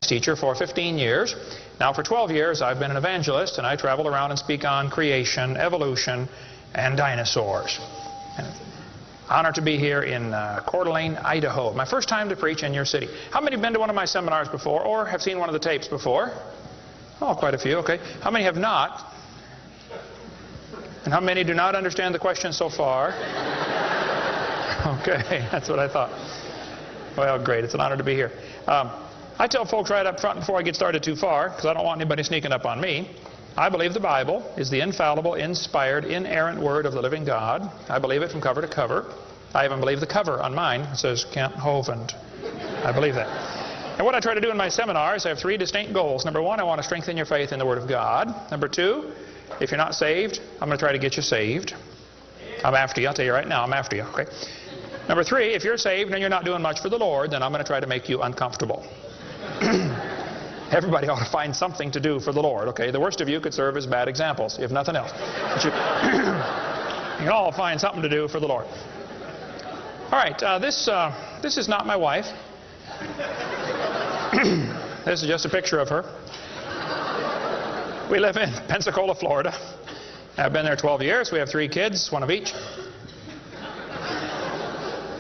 teacher for 15 years. Now for 12 years I've been an evangelist, and I travel around and speak on creation, evolution, and dinosaurs. And honor to be here in Coeur d'Alene, Idaho. My first time to preach in your city. How many have been to one of my seminars before or have seen one of the tapes before? Oh, quite a few, okay. How many have not? And how many do not understand the question so far? Okay, that's what I thought. Well, great. It's an honor to be here. I tell folks right up front before I get started too far, because I don't want anybody sneaking up on me, I believe the Bible is the infallible, inspired, inerrant Word of the living God. I believe it from cover to cover. I even believe the cover on mine. It says Kent Hovind. I believe that. And what I try to do in my seminars, I have 3 distinct goals. Number 1, I want to strengthen your faith in the Word of God. Number 2, if you're not saved, I'm going to try to get you saved. I'm after you. I'll tell you right now, I'm after you. Okay. Number 3, if you're saved and you're not doing much for the Lord, then I'm going to try to make you uncomfortable. Everybody ought to find something to do for the Lord, okay? The worst of you could serve as bad examples, if nothing else. But you all find something to do for the Lord. All right, this is not my wife. This is just a picture of her. We live in Pensacola, Florida. I've been there 12 years. We have 3 kids, 1 of each.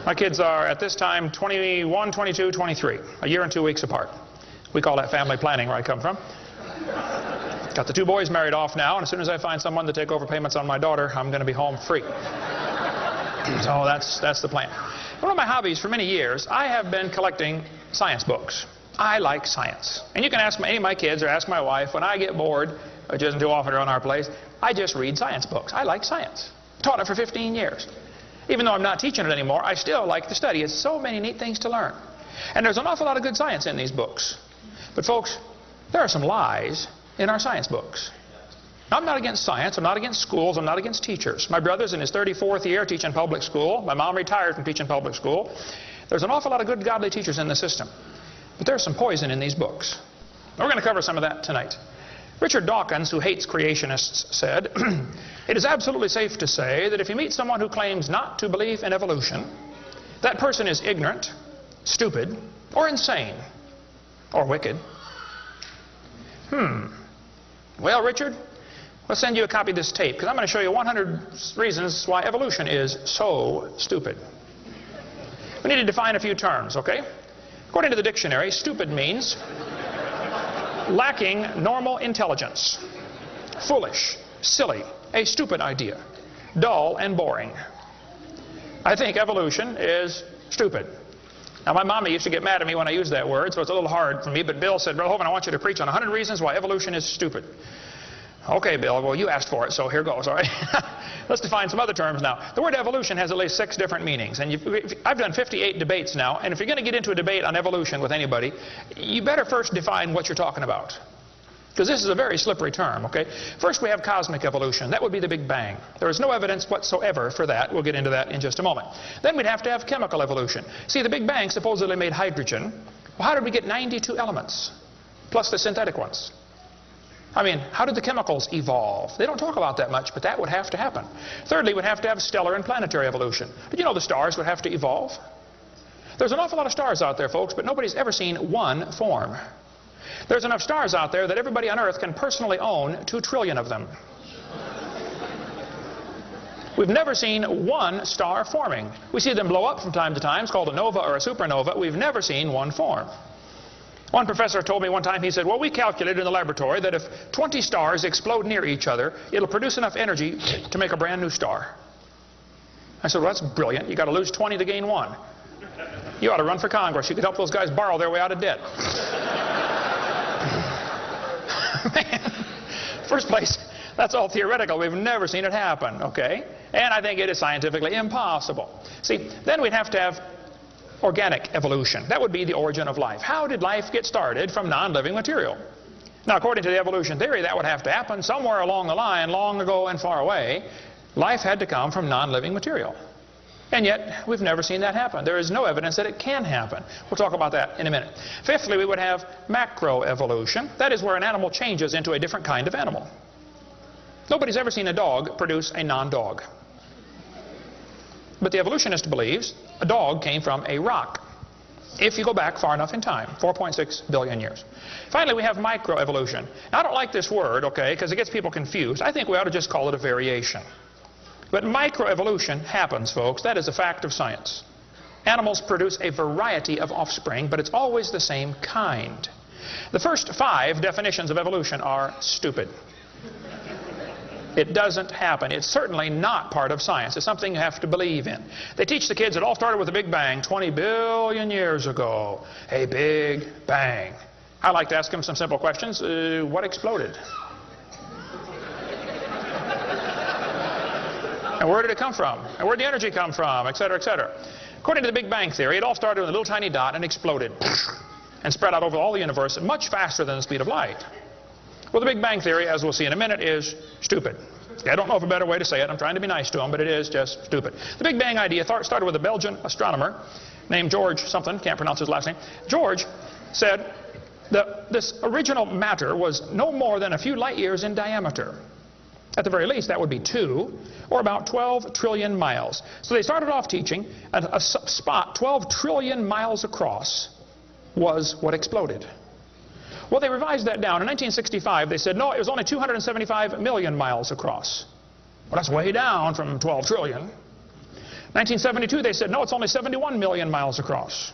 My kids are, at this time, 21, 22, 23, a year and 2 weeks apart. We call that family planning where I come from. Got the 2 boys married off now, and as soon as I find someone to take over payments on my daughter, I'm going to be home free. So that's the plan. One of my hobbies for many years, I have been collecting science books. I like science. And you can ask any of my kids or ask my wife, when I get bored, which isn't too often around our place, I just read science books. I like science. Taught it for 15 years. Even though I'm not teaching it anymore, I still like to study. It's so many neat things to learn. And there's an awful lot of good science in these books. But folks, there are some lies in our science books. Now, I'm not against science. I'm not against schools. I'm not against teachers. My brother's in his 34th year teaching public school. My mom retired from teaching public school. There's an awful lot of good, godly teachers in the system. But there's some poison in these books. We're going to cover some of that tonight. Richard Dawkins, who hates creationists, said, "It is absolutely safe to say that if you meet someone who claims not to believe in evolution, that person is ignorant, stupid, or insane, or wicked." Well, Richard, we'll send you a copy of this tape, because I'm going to show you 100 reasons why evolution is so stupid. We need to define a few terms, okay? According to the dictionary, stupid means lacking normal intelligence, foolish, silly, a stupid idea, dull and boring. I think evolution is stupid. Now, my mama used to get mad at me when I used that word, so it's a little hard for me, but Bill said, "Brother Hovind, I want you to preach on 100 reasons why evolution is stupid." Okay, Bill, well, you asked for it, so here goes, all right? Let's define some other terms now. The word evolution has at least 6 different meanings, and I've done 58 debates now, and if you're going to get into a debate on evolution with anybody, you better first define what you're talking about, because this is a very slippery term, okay? First, we have cosmic evolution. That would be the Big Bang. There is no evidence whatsoever for that. We'll get into that in just a moment. Then we'd have to have chemical evolution. See, the Big Bang supposedly made hydrogen. Well, how did we get 92 elements, plus the synthetic ones? I mean, how did the chemicals evolve? They don't talk about that much, but that would have to happen. Thirdly, we'd have to have stellar and planetary evolution. Did you know the stars would have to evolve? There's an awful lot of stars out there, folks, but nobody's ever seen one form. There's enough stars out there that everybody on Earth can personally own 2 trillion of them. We've never seen one star forming. We see them blow up from time to time. It's called a nova or a supernova. We've never seen one form. One professor told me one time, he said, "Well, we calculated in the laboratory that if 20 stars explode near each other, it'll produce enough energy to make a brand new star." I said, "Well, that's brilliant. You got to lose 20 to gain 1. You ought to run for Congress. You could help those guys borrow their way out of debt." Man, first place, that's all theoretical. We've never seen it happen, okay? And I think it is scientifically impossible. See, then we'd have to have organic evolution. That would be the origin of life. How did life get started from non-living material? Now, according to the evolution theory, that would have to happen somewhere along the line, long ago and far away. Life had to come from non-living material. And yet, we've never seen that happen. There is no evidence that it can happen. We'll talk about that in a minute. Fifthly, we would have macroevolution. That is where an animal changes into a different kind of animal. Nobody's ever seen a dog produce a non-dog. But the evolutionist believes a dog came from a rock. if you go back far enough in time, 4.6 billion years. Finally, we have microevolution. Now, I don't like this word, okay, because it gets people confused. I think we ought to just call it a variation. But microevolution happens, folks. That is a fact of science. Animals produce a variety of offspring, but it's always the same kind. The first 5 definitions of evolution are stupid. It doesn't happen. It's certainly not part of science. It's something you have to believe in. They teach the kids it all started with a big bang 20 billion years ago. A big bang. I like to ask them some simple questions. What exploded? And where did it come from? And where did the energy come from? Et cetera, et cetera. According to the Big Bang Theory, it all started with a little tiny dot and exploded and spread out over all the universe much faster than the speed of light. Well, the Big Bang Theory, as we'll see in a minute, is stupid. I don't know of a better way to say it. I'm trying to be nice to them, but it is just stupid. The Big Bang idea started with a Belgian astronomer named George something, can't pronounce his last name. George said that this original matter was no more than a few light years in diameter. At the very least, that would be 2, or about 12 trillion miles. So they started off teaching a spot 12 trillion miles across was what exploded. Well, they revised that down. In 1965, they said, no, it was only 275 million miles across. Well, that's way down from 12 trillion. 1972, they said, no, it's only 71 million miles across.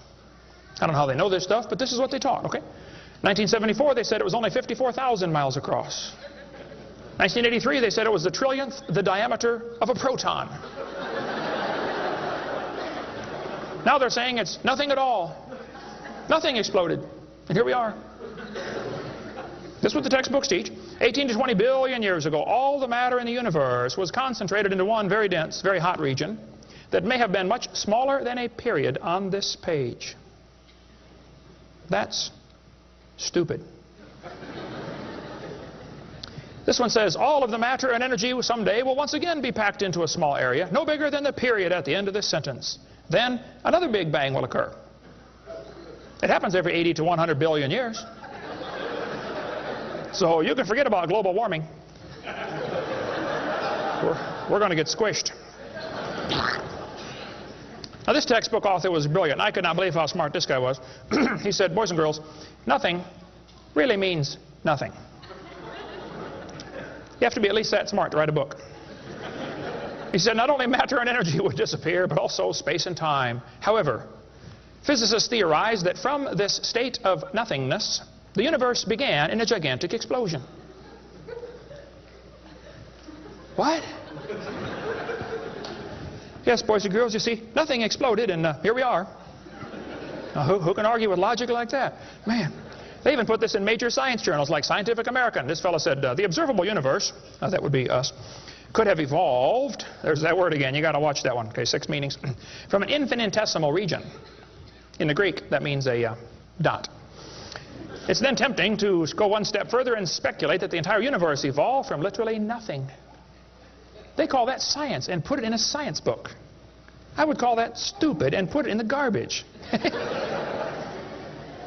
I don't know how they know this stuff, but this is what they taught, okay? 1974, they said it was only 54,000 miles across. 1983, they said it was the trillionth the diameter of a proton. Now they're saying it's nothing at all. Nothing exploded. And here we are. This is what the textbooks teach. 18 to 20 billion years ago, all the matter in the universe was concentrated into one very dense, very hot region that may have been much smaller than a period on this page. That's stupid. This one says, all of the matter and energy someday will once again be packed into a small area, no bigger than the period at the end of this sentence. Then another Big Bang will occur. It happens every 80 to 100 billion years. So you can forget about global warming. We're going to get squished. Now, this textbook author was brilliant. I could not believe how smart this guy was. He said, boys and girls, nothing really means nothing. You have to be at least that smart to write a book. He said not only matter and energy would disappear, but also space and time. However, physicists theorize that from this state of nothingness, the universe began in a gigantic explosion. What? Yes, boys and girls, you see, nothing exploded, and here we are. Now, who can argue with logic like that? Man, they even put this in major science journals like Scientific American. This fellow said, the observable universe, that would be us, could have evolved, there's that word again, you got to watch that one, okay, 6 meanings, from an infinitesimal region. In the Greek, that means a dot. It's then tempting to go one step further and speculate that the entire universe evolved from literally nothing. They call that science and put it in a science book. I would call that stupid and put it in the garbage.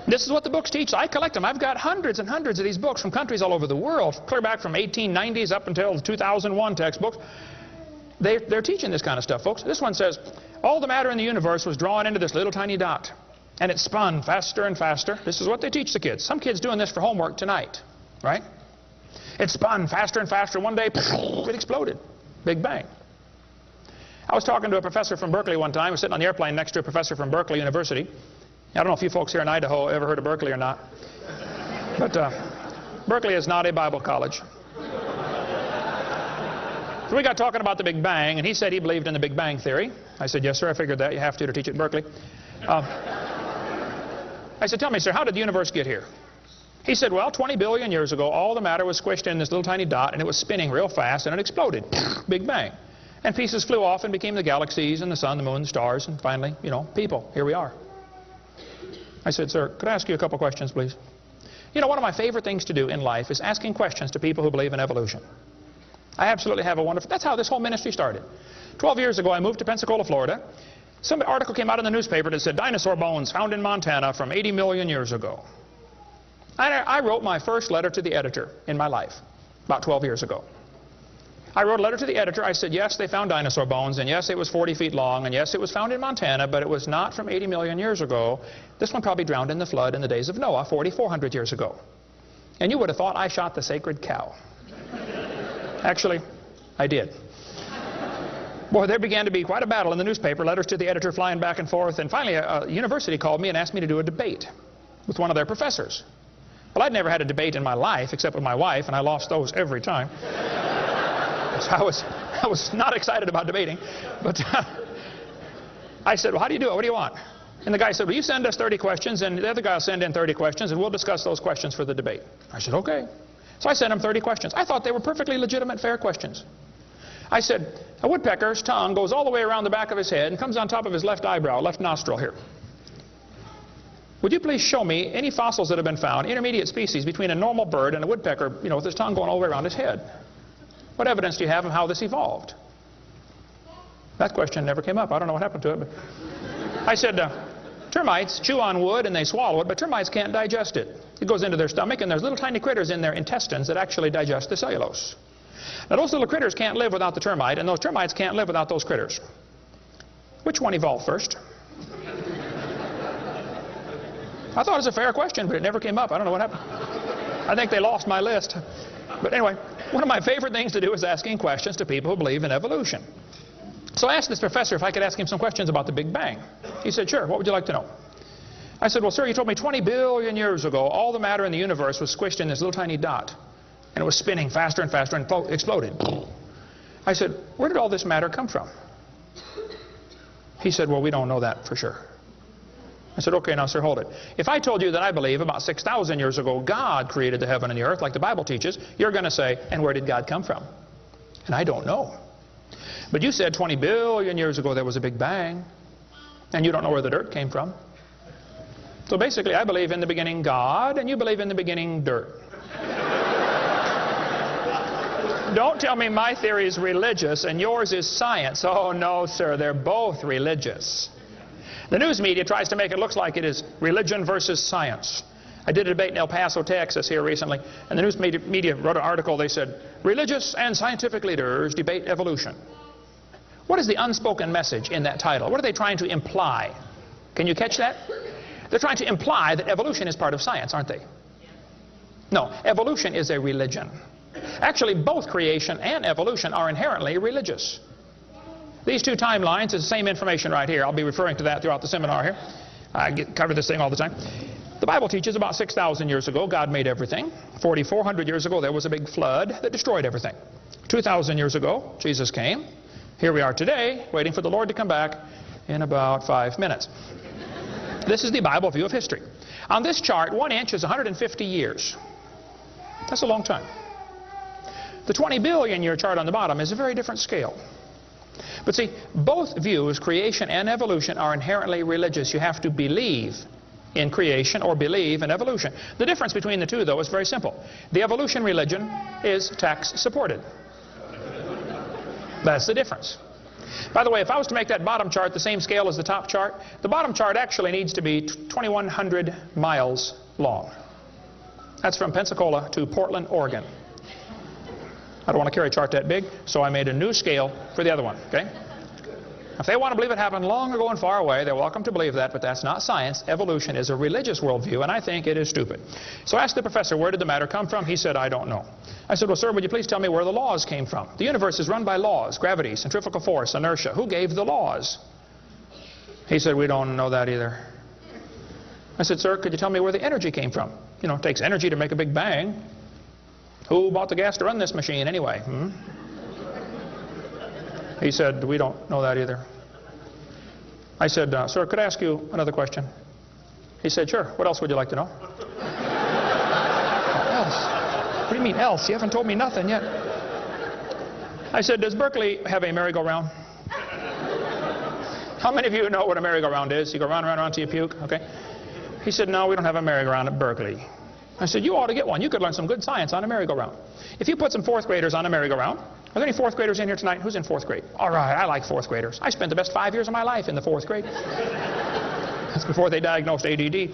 This is what the books teach. I collect them. I've got hundreds and hundreds of these books from countries all over the world, clear back from 1890s up until the 2001 textbooks. They're teaching this kind of stuff, folks. This one says, all the matter in the universe was drawn into this little tiny dot, and it spun faster and faster. This is what they teach the kids. Some kids doing this for homework tonight, right? It spun faster and faster. One day, it exploded. Big bang. I was talking to a professor from Berkeley one time. I was sitting on the airplane next to a professor from Berkeley University. I don't know if you folks here in Idaho ever heard of Berkeley or not. But Berkeley is not a Bible college. So we got talking about the Big Bang, and he said he believed in the Big Bang Theory. I said, yes, sir, I figured that. You have to teach at Berkeley. I said, tell me, sir, how did the universe get here? He said, well, 20 billion years ago, all the matter was squished in this little tiny dot, and it was spinning real fast, and it exploded. Big Bang. And pieces flew off and became the galaxies and the sun, the moon, the stars, and finally, you know, people. Here we are. I said, sir, could I ask you a couple questions, please? You know, one of my favorite things to do in life is asking questions to people who believe in evolution. I absolutely have a wonderful... That's how this whole ministry started. 12 years ago, I moved to Pensacola, Florida. Some article came out in the newspaper that said, dinosaur bones found in Montana from 80 million years ago. I wrote my first letter to the editor in my life, about 12 years ago. I wrote a letter to the editor. I said, yes, they found dinosaur bones, and yes, it was 40 feet long, and yes, it was found in Montana, but it was not from 80 million years ago. This one probably drowned in the flood in the days of Noah, 4,400 years ago. And you would have thought I shot the sacred cow. Actually, I did. Boy, there began to be quite a battle in the newspaper, letters to the editor flying back and forth, and finally a university called me and asked me to do a debate with one of their professors. Well, I'd never had a debate in my life except with my wife, and I lost those every time. So I was not excited about debating, but I said, well, how do you do it? What do you want? And the guy said, well, you send us 30 questions, and the other guy will send in 30 questions, and we'll discuss those questions for the debate. I said, okay. So I sent him 30 questions. I thought they were perfectly legitimate, fair questions. I said, a woodpecker's tongue goes all the way around the back of his head and comes on top of his left eyebrow, left nostril here. Would you please show me any fossils that have been found, intermediate species between a normal bird and a woodpecker, with his tongue going all the way around his head? What evidence do you have of how this evolved? That question never came up. I don't know what happened to it. But I said, termites chew on wood and they swallow it, but termites can't digest it. It goes into their stomach, and there's little tiny critters in their intestines that actually digest the cellulose. Now, those little critters can't live without the termite, and those termites can't live without those critters. Which one evolved first? I thought it was a fair question, but it never came up. I don't know what happened. I think they lost my list. But anyway, one of my favorite things to do is asking questions to people who believe in evolution. So I asked this professor if I could ask him some questions about the Big Bang. He said, sure, what would you like to know? I said, well, sir, you told me 20 billion years ago all the matter in the universe was squished in this little tiny dot. And it was spinning faster and faster and exploded. I said, where did all this matter come from? He said, well, we don't know that for sure. I said, okay, now, sir, hold it. If I told you that I believe about 6,000 years ago God created the heaven and the earth like the Bible teaches, you're going to say, and where did God come from? And I don't know. But you said 20 billion years ago there was a Big Bang, and you don't know where the dirt came from. So basically, I believe in the beginning God, and you believe in the beginning dirt. Don't tell me my theory is religious and yours is science. Oh, no, sir, they're both religious. The news media tries to make it look like it is religion versus science. I did a debate in El Paso, Texas here recently, and the news media wrote an article. They said, religious and scientific leaders debate evolution. What is the unspoken message in that title? What are they trying to imply? Can you catch that? They're trying to imply that evolution is part of science, aren't they? No, evolution is a religion. Actually, both creation and evolution are inherently religious. These two timelines is the same information right here. I'll be referring to that throughout the seminar here. I cover this thing all the time. The Bible teaches about 6,000 years ago God made everything. 4,400 years ago there was a big flood that destroyed everything. 2,000 years ago Jesus came. Here we are today waiting for the Lord to come back in about 5 minutes. This is the Bible view of history. On this chart, 1 inch is 150 years. That's a long time. The 20 billion year chart on the bottom is a very different scale. But see, both views, creation and evolution, are inherently religious. You have to believe in creation or believe in evolution. The difference between the two, though, is very simple. The evolution religion is tax supported. That's the difference. By the way, if I was to make that bottom chart the same scale as the top chart, the bottom chart actually needs to be 2,100 miles long. That's from Pensacola to Portland, Oregon. I don't want to carry a chart that big, so I made a new scale for the other one, okay? If they want to believe it happened long ago and far away, they're welcome to believe that, but that's not science. Evolution is a religious worldview, and I think it is stupid. So I asked the professor, where did the matter come from? He said, I don't know. I said, well, sir, would you please tell me where the laws came from? The universe is run by laws, gravity, centrifugal force, inertia. Who gave the laws? He said, we don't know that either. I said, sir, could you tell me where the energy came from? You know, it takes energy to make a big bang. Who bought the gas to run this machine anyway? He said, we don't know that either. I said, sir, could I ask you another question? He said, sure. What else would you like to know? Else? What do you mean else? You haven't told me nothing yet. I said, does Berkeley have a merry-go-round? How many of you know what a merry-go-round is? You go round and round, round till you puke, okay? He said, no, we don't have a merry-go-round at Berkeley. I said, you ought to get one. You could learn some good science on a merry-go-round. If you put some fourth graders on a merry-go-round, are there any fourth graders in here tonight? Who's in fourth grade? All right, I like fourth graders. I spent the best 5 years of my life in the fourth grade. That's before they diagnosed ADD.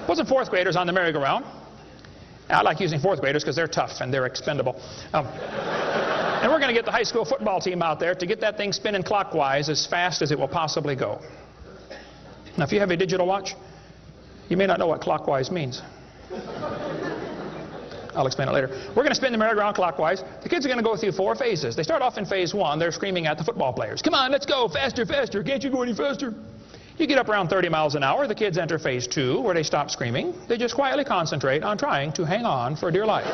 Put some fourth graders on the merry-go-round, I like using fourth graders because they're tough and they're expendable. And we're going to get the high school football team out there to get that thing spinning clockwise as fast as it will possibly go. Now, if you have a digital watch, you may not know what clockwise means. I'll explain it later. We're going to spin the merry-go-round clockwise. The kids are going to go through 4 phases. They start off in phase 1. They're screaming at the football players. Come on, let's go, faster, faster. Can't you go any faster? You get up around 30 miles an hour. The kids enter phase 2, where they stop screaming. They just quietly concentrate on trying to hang on for dear life.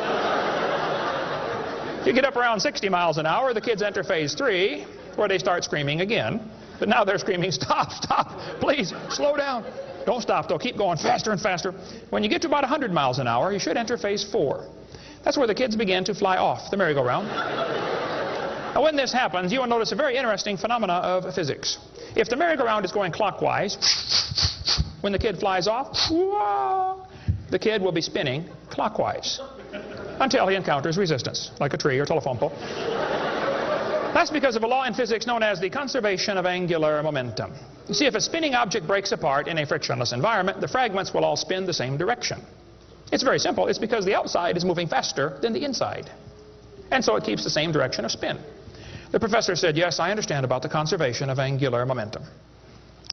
You get up around 60 miles an hour. The kids enter phase 3, where they start screaming again. But now they're screaming, stop, stop, please, slow down. Don't stop, though. Keep going faster and faster. When you get to about 100 miles an hour, you should enter phase 4. That's where the kids begin to fly off the merry-go-round. Now, when this happens, you will notice a very interesting phenomena of physics. If the merry-go-round is going clockwise, when the kid flies off, the kid will be spinning clockwise until he encounters resistance, like a tree or telephone pole. That's because of a law in physics known as the conservation of angular momentum. You see, if a spinning object breaks apart in a frictionless environment, the fragments will all spin the same direction. It's very simple. It's because the outside is moving faster than the inside. And so it keeps the same direction of spin. The professor said, yes, I understand about the conservation of angular momentum.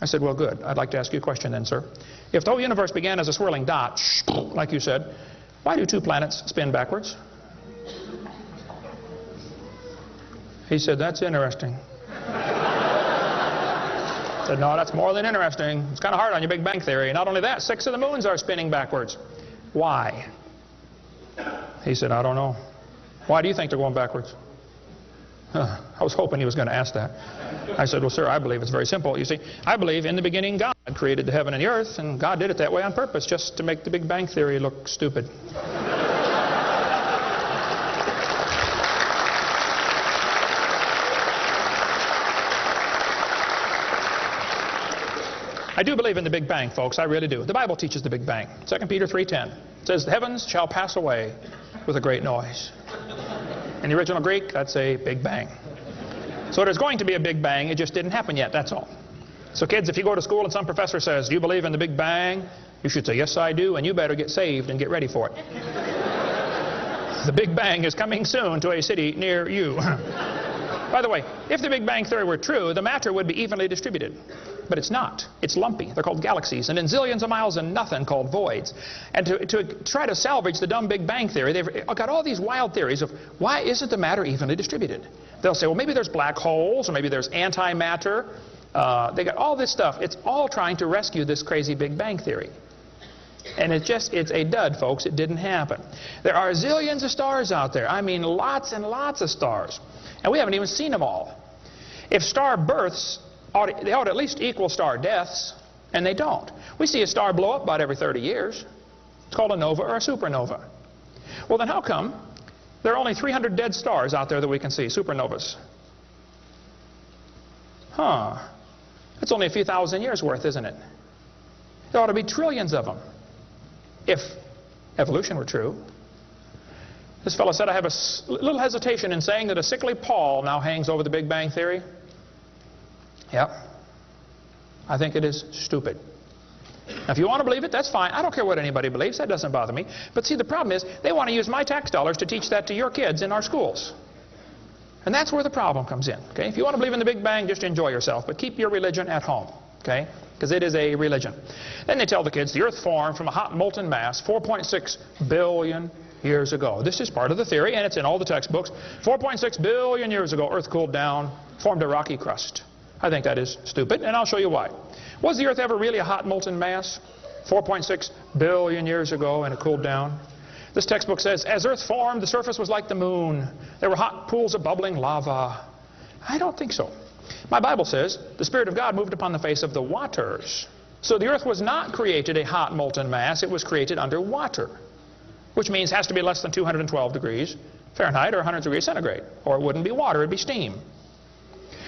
I said, well, good. I'd like to ask you a question then, sir. If the whole universe began as a swirling dot, like you said, why do 2 planets spin backwards? He said, that's interesting. I said, no, that's more than interesting. It's kind of hard on your Big Bang Theory. Not only that, 6 of the moons are spinning backwards. Why? He said, I don't know. Why do you think they're going backwards? I was hoping he was going to ask that. I said, well, sir, I believe it's very simple. You see, I believe in the beginning God created the heaven and the earth, and God did it that way on purpose, just to make the Big Bang Theory look stupid. I do believe in the Big Bang, folks. I really do. The Bible teaches the Big Bang. 2 Peter 3:10. It says, the heavens shall pass away with a great noise. In the original Greek, that's a Big Bang. So there's going to be a Big Bang. It just didn't happen yet, that's all. So kids, if you go to school and some professor says, do you believe in the Big Bang? You should say, yes, I do, and you better get saved and get ready for it. The Big Bang is coming soon to a city near you. By the way, if the Big Bang Theory were true, the matter would be evenly distributed. But it's not. It's lumpy. They're called galaxies. And in zillions of miles and nothing called voids. And to try to salvage the dumb Big Bang Theory, they've got all these wild theories of why isn't the matter evenly distributed? They'll say, well, maybe there's black holes, or maybe there's antimatter. They got all this stuff. It's all trying to rescue this crazy Big Bang Theory. And it's a dud, folks. It didn't happen. There are zillions of stars out there. I mean, lots and lots of stars. And we haven't even seen them all. If star births, they ought to at least equal star deaths, and they don't. We see a star blow up about every 30 years. It's called a nova or a supernova. Well, then how come there are only 300 dead stars out there that we can see, supernovas? That's only a few thousand years worth, isn't it? There ought to be trillions of them, if evolution were true. This fellow said, I have a little hesitation in saying that a sickly pall now hangs over the Big Bang Theory. Yep. I think it is stupid. Now, if you want to believe it, that's fine. I don't care what anybody believes. That doesn't bother me. But see, the problem is they want to use my tax dollars to teach that to your kids in our schools. And that's where the problem comes in. Okay? If you want to believe in the Big Bang, just enjoy yourself. But keep your religion at home. Okay? Because it is a religion. Then they tell the kids the earth formed from a hot molten mass 4.6 billion years ago. This is part of the theory, and it's in all the textbooks. 4.6 billion years ago, earth cooled down, formed a rocky crust. I think that is stupid, and I'll show you why. Was the earth ever really a hot molten mass 4.6 billion years ago, and it cooled down? This textbook says, as earth formed, the surface was like the moon. There were hot pools of bubbling lava. I don't think so. My Bible says the Spirit of God moved upon the face of the waters. So the earth was not created a hot molten mass. It was created under water, which means it has to be less than 212 degrees Fahrenheit or 100 degrees centigrade, or it wouldn't be water, it'd be steam.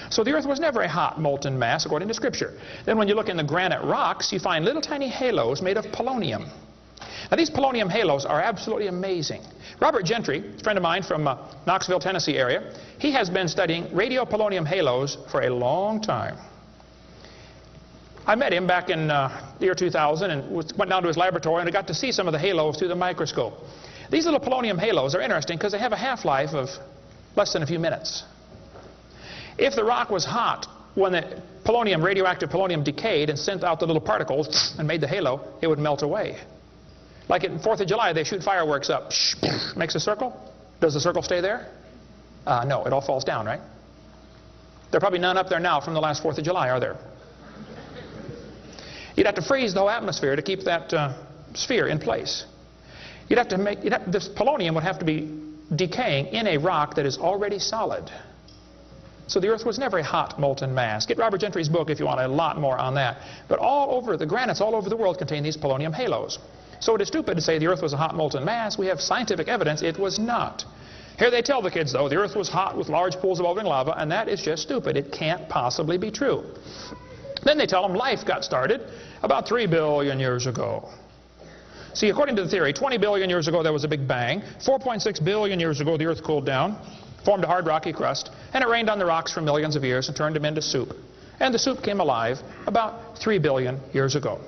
So the earth was never a hot molten mass according to Scripture. Then when you look in the granite rocks, you find little tiny halos made of polonium. Now these polonium halos are absolutely amazing. Robert Gentry, a friend of mine from Knoxville, Tennessee area, he has been studying radiopolonium halos for a long time. I met him back in the year 2000 and went down to his laboratory, and I got to see some of the halos through the microscope. These little polonium halos are interesting because they have a half-life of less than a few minutes. If the rock was hot, when the polonium, radioactive polonium, decayed and sent out the little particles and made the halo, it would melt away. Like at 4th of July, they shoot fireworks up. Makes a circle. Does the circle stay there? No, it all falls down, right? There are probably none up there now from the last 4th of July, are there? You'd have to freeze the whole atmosphere to keep that sphere in place. This polonium would have to be decaying in a rock that is already solid. So the Earth was never a hot, molten mass. Get Robert Gentry's book if you want a lot more on that. But all over, the granites all over the world contain these polonium halos. So it is stupid to say the Earth was a hot, molten mass. We have scientific evidence it was not. Here they tell the kids, though, the Earth was hot with large pools of bubbling lava, and that is just stupid. It can't possibly be true. Then they tell them life got started about 3 billion years ago. See, according to the theory, 20 billion years ago there was a big bang. 4.6 billion years ago the Earth cooled down, formed a hard rocky crust, and it rained on the rocks for millions of years and turned them into soup. And the soup came alive about 3 billion years ago.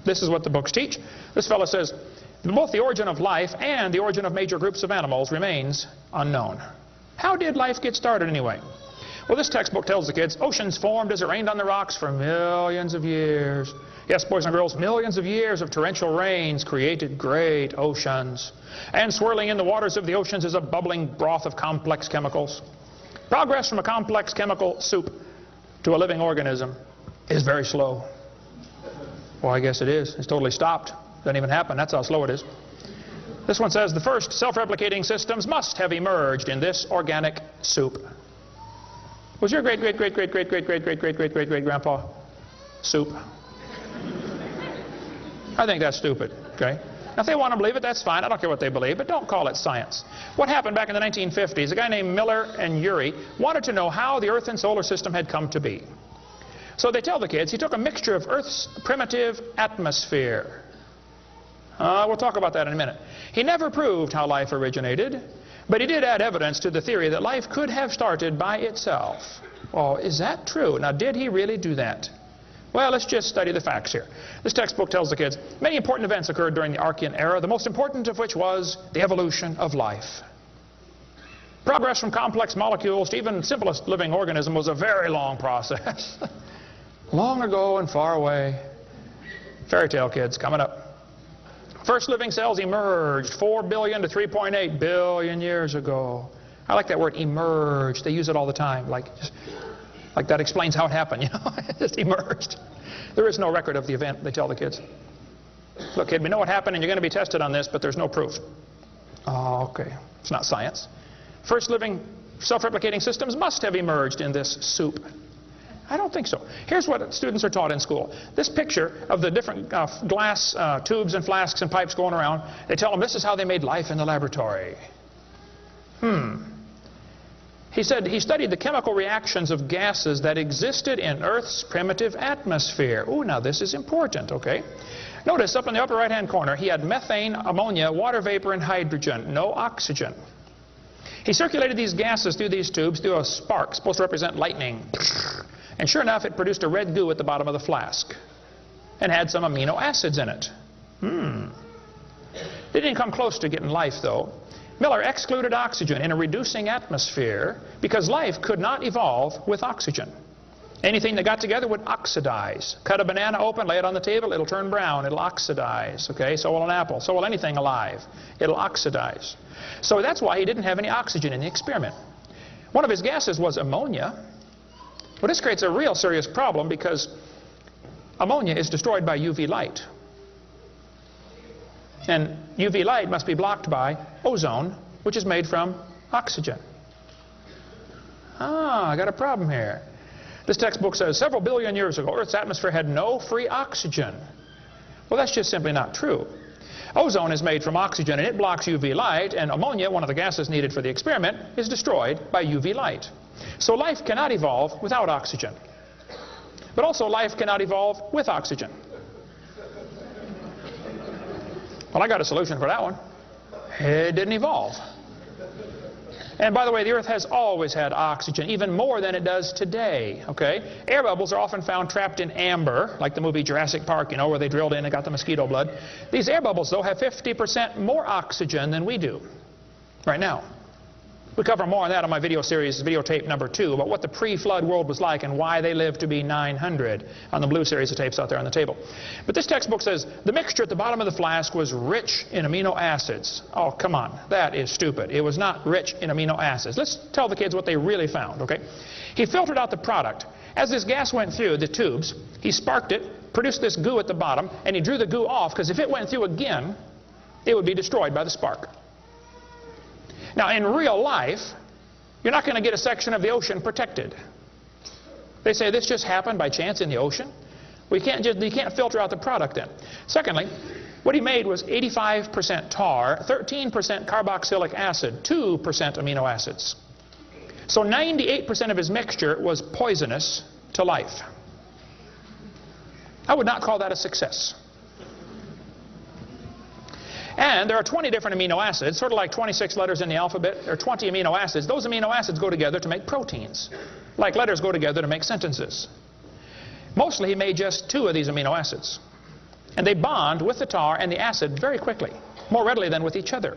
This is what the books teach. This fellow says, both the origin of life and the origin of major groups of animals remains unknown. How did life get started anyway? Well, this textbook tells the kids, oceans formed as it rained on the rocks for millions of years. Yes, boys and girls, millions of years of torrential rains created great oceans. And swirling in the waters of the oceans is a bubbling broth of complex chemicals. Progress from a complex chemical soup to a living organism is very slow. Well, I guess it is. It's totally stopped. Doesn't even happen. That's how slow it is. This one says the first self-replicating systems must have emerged in this organic soup. Was your great-great-great-great-great-great-great-great-great-great-great-grandpa soup? I think that's stupid, okay? Now, if they want to believe it, that's fine. I don't care what they believe, but don't call it science. What happened back in the 1950s, a guy named Miller and Urey wanted to know how the Earth and solar system had come to be. So they tell the kids he took a mixture of Earth's primitive atmosphere. We'll talk about that in a minute. He never proved how life originated, but he did add evidence to the theory that life could have started by itself. Oh, is that true? Now, did he really do that? Well, let's just study the facts here. This textbook tells the kids many important events occurred during the Archean era, the most important of which was the evolution of life. Progress from complex molecules to even simplest living organism was a very long process. Long ago and far away. Fairy tale kids coming up. First living cells emerged 4 billion to 3.8 billion years ago. I like that word, emerged. They use it all the time. Like that explains how it happened, you know. It just emerged. There is no record of the event, they tell the kids. Look, kid, we know what happened and you're going to be tested on this, but there's no proof. Oh, okay. It's not science. First living self-replicating systems must have emerged in this soup. I don't think so. Here's what students are taught in school. This picture of the different glass tubes and flasks and pipes going around, they tell them this is how they made life in the laboratory. He said he studied the chemical reactions of gases that existed in Earth's primitive atmosphere. Ooh, now this is important, okay? Notice up in the upper right-hand corner, he had methane, ammonia, water vapor, and hydrogen, no oxygen. He circulated these gases through these tubes through a spark, supposed to represent lightning. And sure enough, it produced a red goo at the bottom of the flask and had some amino acids in it. They didn't come close to getting life, though. Miller excluded oxygen in a reducing atmosphere because life could not evolve with oxygen. Anything that got together would oxidize. Cut a banana open, lay it on the table, it'll turn brown, it'll oxidize. Okay, so will an apple, so will anything alive. It'll oxidize. So that's why he didn't have any oxygen in the experiment. One of his gases was ammonia. Well, this creates a real serious problem because ammonia is destroyed by UV light. And UV light must be blocked by ozone, which is made from oxygen. I got a problem here. This textbook says several billion years ago, Earth's atmosphere had no free oxygen. Well, that's just simply not true. Ozone is made from oxygen and it blocks UV light, and ammonia, one of the gases needed for the experiment, is destroyed by UV light. So life cannot evolve without oxygen. But also life cannot evolve with oxygen. Well, I got a solution for that one. It didn't evolve. And by the way, the Earth has always had oxygen, even more than it does today, okay? Air bubbles are often found trapped in amber, like the movie Jurassic Park, you know, where they drilled in and got the mosquito blood. These air bubbles, though, have 50% more oxygen than we do right now. We cover more on that on my video series, videotape number 2, about what the pre-flood world was like and why they lived to be 900 on the blue series of tapes out there on the table. But this textbook says the mixture at the bottom of the flask was rich in amino acids. Oh, come on. That is stupid. It was not rich in amino acids. Let's tell the kids what they really found, okay? He filtered out the product. As this gas went through the tubes, he sparked it, produced this goo at the bottom, and he drew the goo off because if it went through again, it would be destroyed by the spark. Now, in real life, you're not going to get a section of the ocean protected. They say this just happened by chance in the ocean. You can't filter out the product then. Secondly, what he made was 85% tar, 13% carboxylic acid, 2% amino acids. So 98% of his mixture was poisonous to life. I would not call that a success. And there are 20 different amino acids, sort of like 26 letters in the alphabet. There are 20 amino acids. Those amino acids go together to make proteins, like letters go together to make sentences. Mostly he made just 2 of these amino acids. And they bond with the tar and the acid very quickly, more readily than with each other.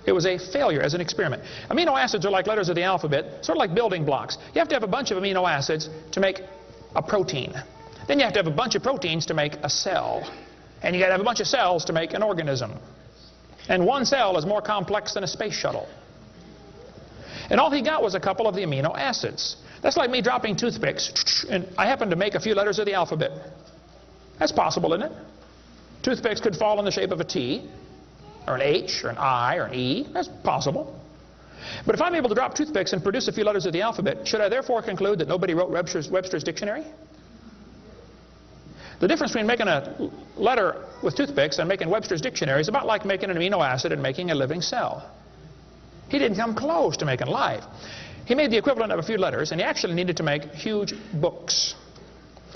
It was a failure as an experiment. Amino acids are like letters of the alphabet, sort of like building blocks. You have to have a bunch of amino acids to make a protein. Then you have to have a bunch of proteins to make a cell. And you got to have a bunch of cells to make an organism. And one cell is more complex than a space shuttle. And all he got was a couple of the amino acids. That's like me dropping toothpicks, and I happen to make a few letters of the alphabet. That's possible, isn't it? Toothpicks could fall in the shape of a T, or an H, or an I, or an E. That's possible. But if I'm able to drop toothpicks and produce a few letters of the alphabet, should I therefore conclude that nobody wrote Webster's dictionary? The difference between making a letter with toothpicks and making Webster's dictionary is about like making an amino acid and making a living cell. He didn't come close to making life. He made the equivalent of a few letters, and he actually needed to make huge books.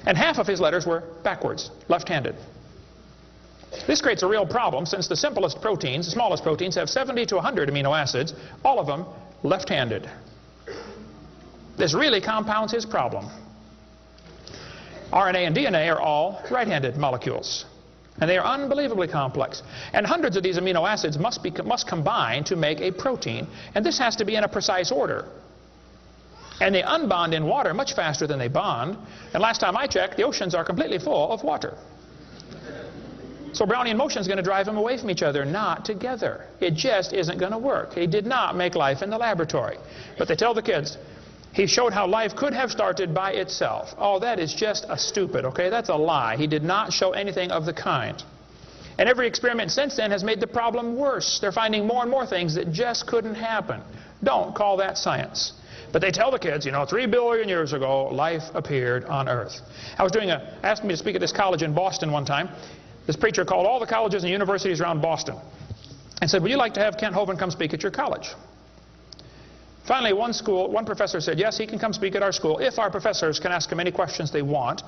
And half of his letters were backwards, left-handed. This creates a real problem since the simplest proteins, the smallest proteins, have 70 to 100 amino acids, all of them left-handed. This really compounds his problem. RNA and DNA are all right-handed molecules. And they are unbelievably complex. And hundreds of these amino acids must combine to make a protein. And this has to be in a precise order. And they unbond in water much faster than they bond. And last time I checked, the oceans are completely full of water. So Brownian motion is going to drive them away from each other, not together. It just isn't going to work. He did not make life in the laboratory. But they tell the kids, he showed how life could have started by itself. Oh, that is just a stupid, okay? That's a lie. He did not show anything of the kind. And every experiment since then has made the problem worse. They're finding more and more things that just couldn't happen. Don't call that science. But they tell the kids, you know, 3 billion years ago, life appeared on Earth. Asked me to speak at this college in Boston one time. This preacher called all the colleges and universities around Boston and said, would you like to have Kent Hovind come speak at your college? Finally, one professor said, yes, he can come speak at our school if our professors can ask him any questions they want,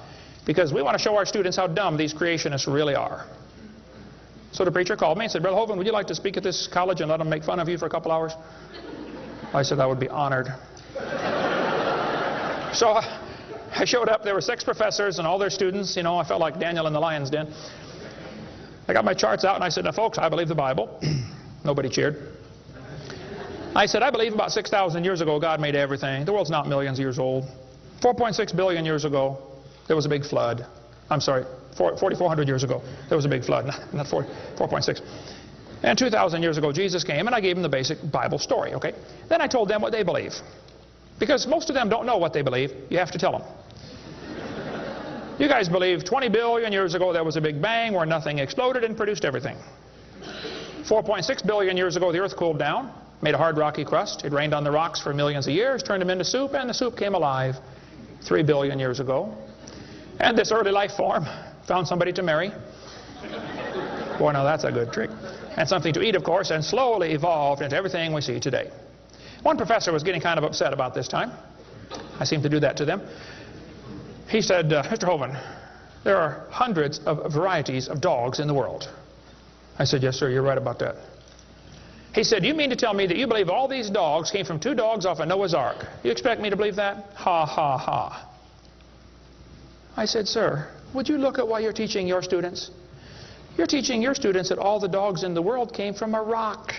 because we want to show our students how dumb these creationists really are. So the preacher called me and said, Brother Hovind, would you like to speak at this college and let them make fun of you for a couple hours? I said I would be honored. So I showed up. There were 6 professors and all their students. You know, I felt like Daniel in the lion's den. I got my charts out and I said, now folks, I believe the Bible. Nobody cheered. I said, I believe about 6,000 years ago God made everything. The world's not millions of years old. 4.6 billion years ago, there was a big flood. I'm sorry, 4,400 years ago, there was a big flood. Not 4.6. And 2,000 years ago, Jesus came, and I gave them the basic Bible story, okay? Then I told them what they believe. Because most of them don't know what they believe. You have to tell them. You guys believe 20 billion years ago there was a big bang where nothing exploded and produced everything. 4.6 billion years ago the earth cooled down, made a hard rocky crust. It rained on the rocks for millions of years, turned them into soup, and the soup came alive 3 billion years ago. And this early life form found somebody to marry. Boy, now that's a good trick. And something to eat, of course, and slowly evolved into everything we see today. One professor was getting kind of upset about this time. I seem to do that to them. He said, Mr. Hovind, there are hundreds of varieties of dogs in the world. I said, yes, sir, you're right about that. He said, "You mean to tell me that you believe all these dogs came from 2 dogs off of Noah's Ark? You expect me to believe that?" Ha, ha, ha. I said, "Sir, would you look at what you're teaching your students? You're teaching your students that all the dogs in the world came from a rock."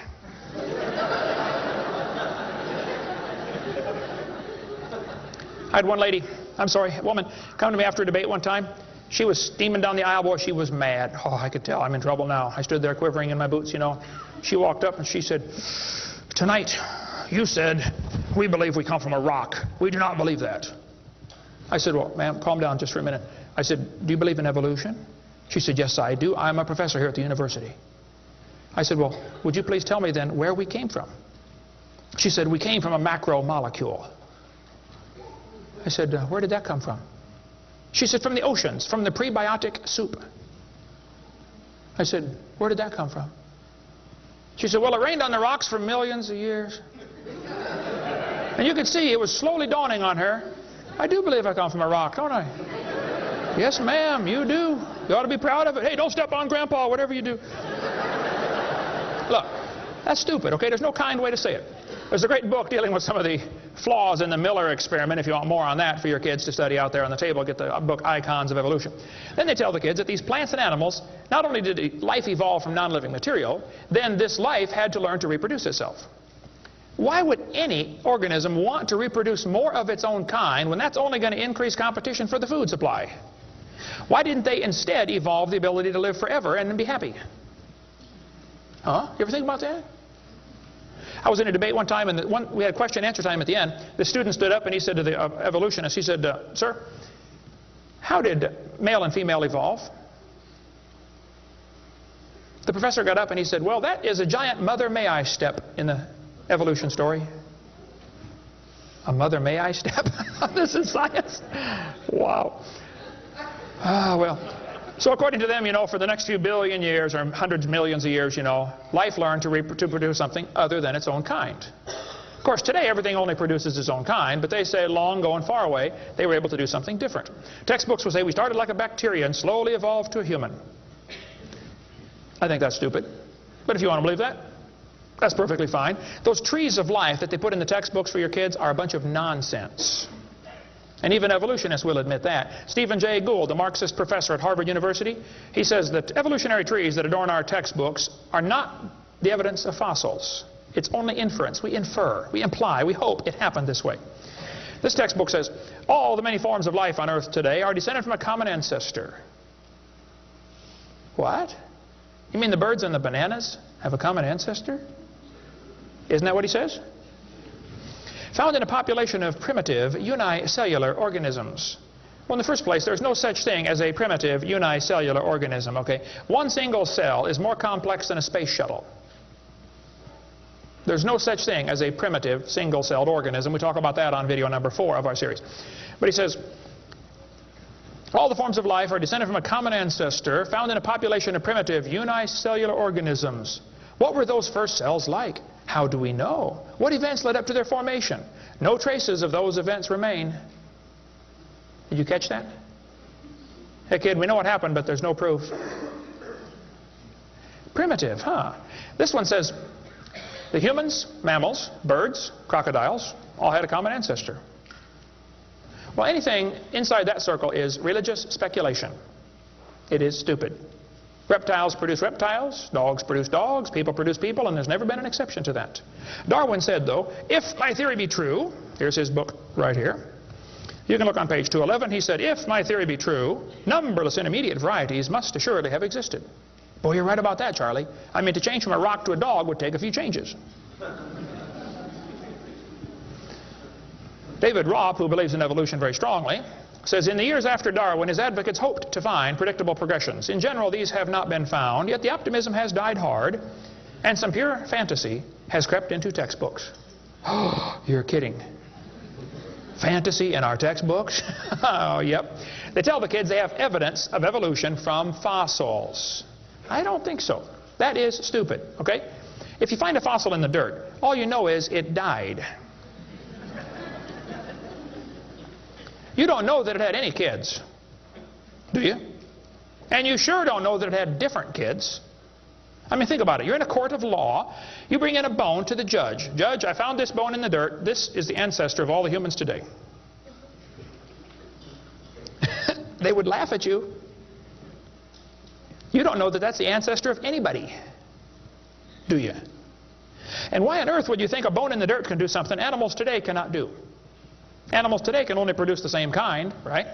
I had one lady, a woman, come to me after a debate one time. She was steaming down the aisle. Boy, she was mad. Oh, I could tell I'm in trouble now. I stood there quivering in my boots, you know. She walked up and she said, "Tonight, you said we believe we come from a rock. We do not believe that." I said, "Well, ma'am, calm down just for a minute." I said, "Do you believe in evolution?" She said, "Yes, I do. I'm a professor here at the university." I said, "Well, would you please tell me then where we came from?" She said, "We came from a macromolecule." I said, "Where did that come from?" She said, "From the oceans, from the prebiotic soup." I said, "Where did that come from?" She said, "Well, it rained on the rocks for millions of years." And you could see it was slowly dawning on her. I do believe I come from a rock, don't I? Yes, ma'am, you do. You ought to be proud of it. Hey, don't step on Grandpa, whatever you do. Look, that's stupid, okay? There's no kind way to say it. There's a great book dealing with some of the flaws in the Miller experiment. If you want more on that for your kids to study out there on the table, get the book Icons of Evolution. Then they tell the kids that these plants and animals, not only did life evolve from non-living material, then this life had to learn to reproduce itself. Why would any organism want to reproduce more of its own kind when that's only going to increase competition for the food supply? Why didn't they instead evolve the ability to live forever and be happy? Huh? You ever think about that? I was in a debate one time, and we had question and answer time at the end. The student stood up and he said to the evolutionist, he said, "Sir, how did male and female evolve?" The professor got up and he said, "Well, that is a giant mother may I step in the evolution story." A mother may I step? This is science. Wow. Well. So according to them, you know, for the next few billion years or hundreds of millions of years, you know, life learned to produce something other than its own kind. Of course, today everything only produces its own kind, but they say long ago and far away, they were able to do something different. Textbooks will say we started like a bacteria and slowly evolved to a human. I think that's stupid. But if you want to believe that, that's perfectly fine. Those trees of life that they put in the textbooks for your kids are a bunch of nonsense. And even evolutionists will admit that. Stephen Jay Gould, the Marxist professor at Harvard University, he says that evolutionary trees that adorn our textbooks are not the evidence of fossils. It's only inference. We infer, we imply, we hope it happened this way. This textbook says, all the many forms of life on Earth today are descended from a common ancestor. What? You mean the birds and the bananas have a common ancestor? Isn't that what he says? Found in a population of primitive unicellular organisms. Well, in the first place, there's no such thing as a primitive unicellular organism, okay? One single cell is more complex than a space shuttle. There's no such thing as a primitive single-celled organism. We talk about that on video number 4 of our series. But he says, all the forms of life are descended from a common ancestor found in a population of primitive unicellular organisms. What were those first cells like? How do we know? What events led up to their formation? No traces of those events remain. Did you catch that? Hey kid, we know what happened, but there's no proof. Primitive, huh? This one says the humans, mammals, birds, crocodiles all had a common ancestor. Well, anything inside that circle is religious speculation. It is stupid. Reptiles produce reptiles, dogs produce dogs, people produce people, and there's never been an exception to that. Darwin said, though, if my theory be true, here's his book right here. You can look on page 211. He said, if my theory be true, numberless intermediate varieties must assuredly have existed. Boy, you're right about that, Charlie. I mean, to change from a rock to a dog would take a few changes. David Ropp, who believes in evolution very strongly, says, in the years after Darwin, his advocates hoped to find predictable progressions. In general, these have not been found, yet the optimism has died hard, and some pure fantasy has crept into textbooks. Oh, you're kidding. Fantasy in our textbooks? Oh, yep. They tell the kids they have evidence of evolution from fossils. I don't think so. That is stupid, okay? If you find a fossil in the dirt, all you know is it died. You don't know that it had any kids, do you? And you sure don't know that it had different kids. I mean, think about it. You're in a court of law. You bring in a bone to the judge. Judge, I found this bone in the dirt. This is the ancestor of all the humans today. They would laugh at you. You don't know that that's the ancestor of anybody, do you? And why on earth would you think a bone in the dirt can do something animals today cannot do? Animals today can only produce the same kind, right?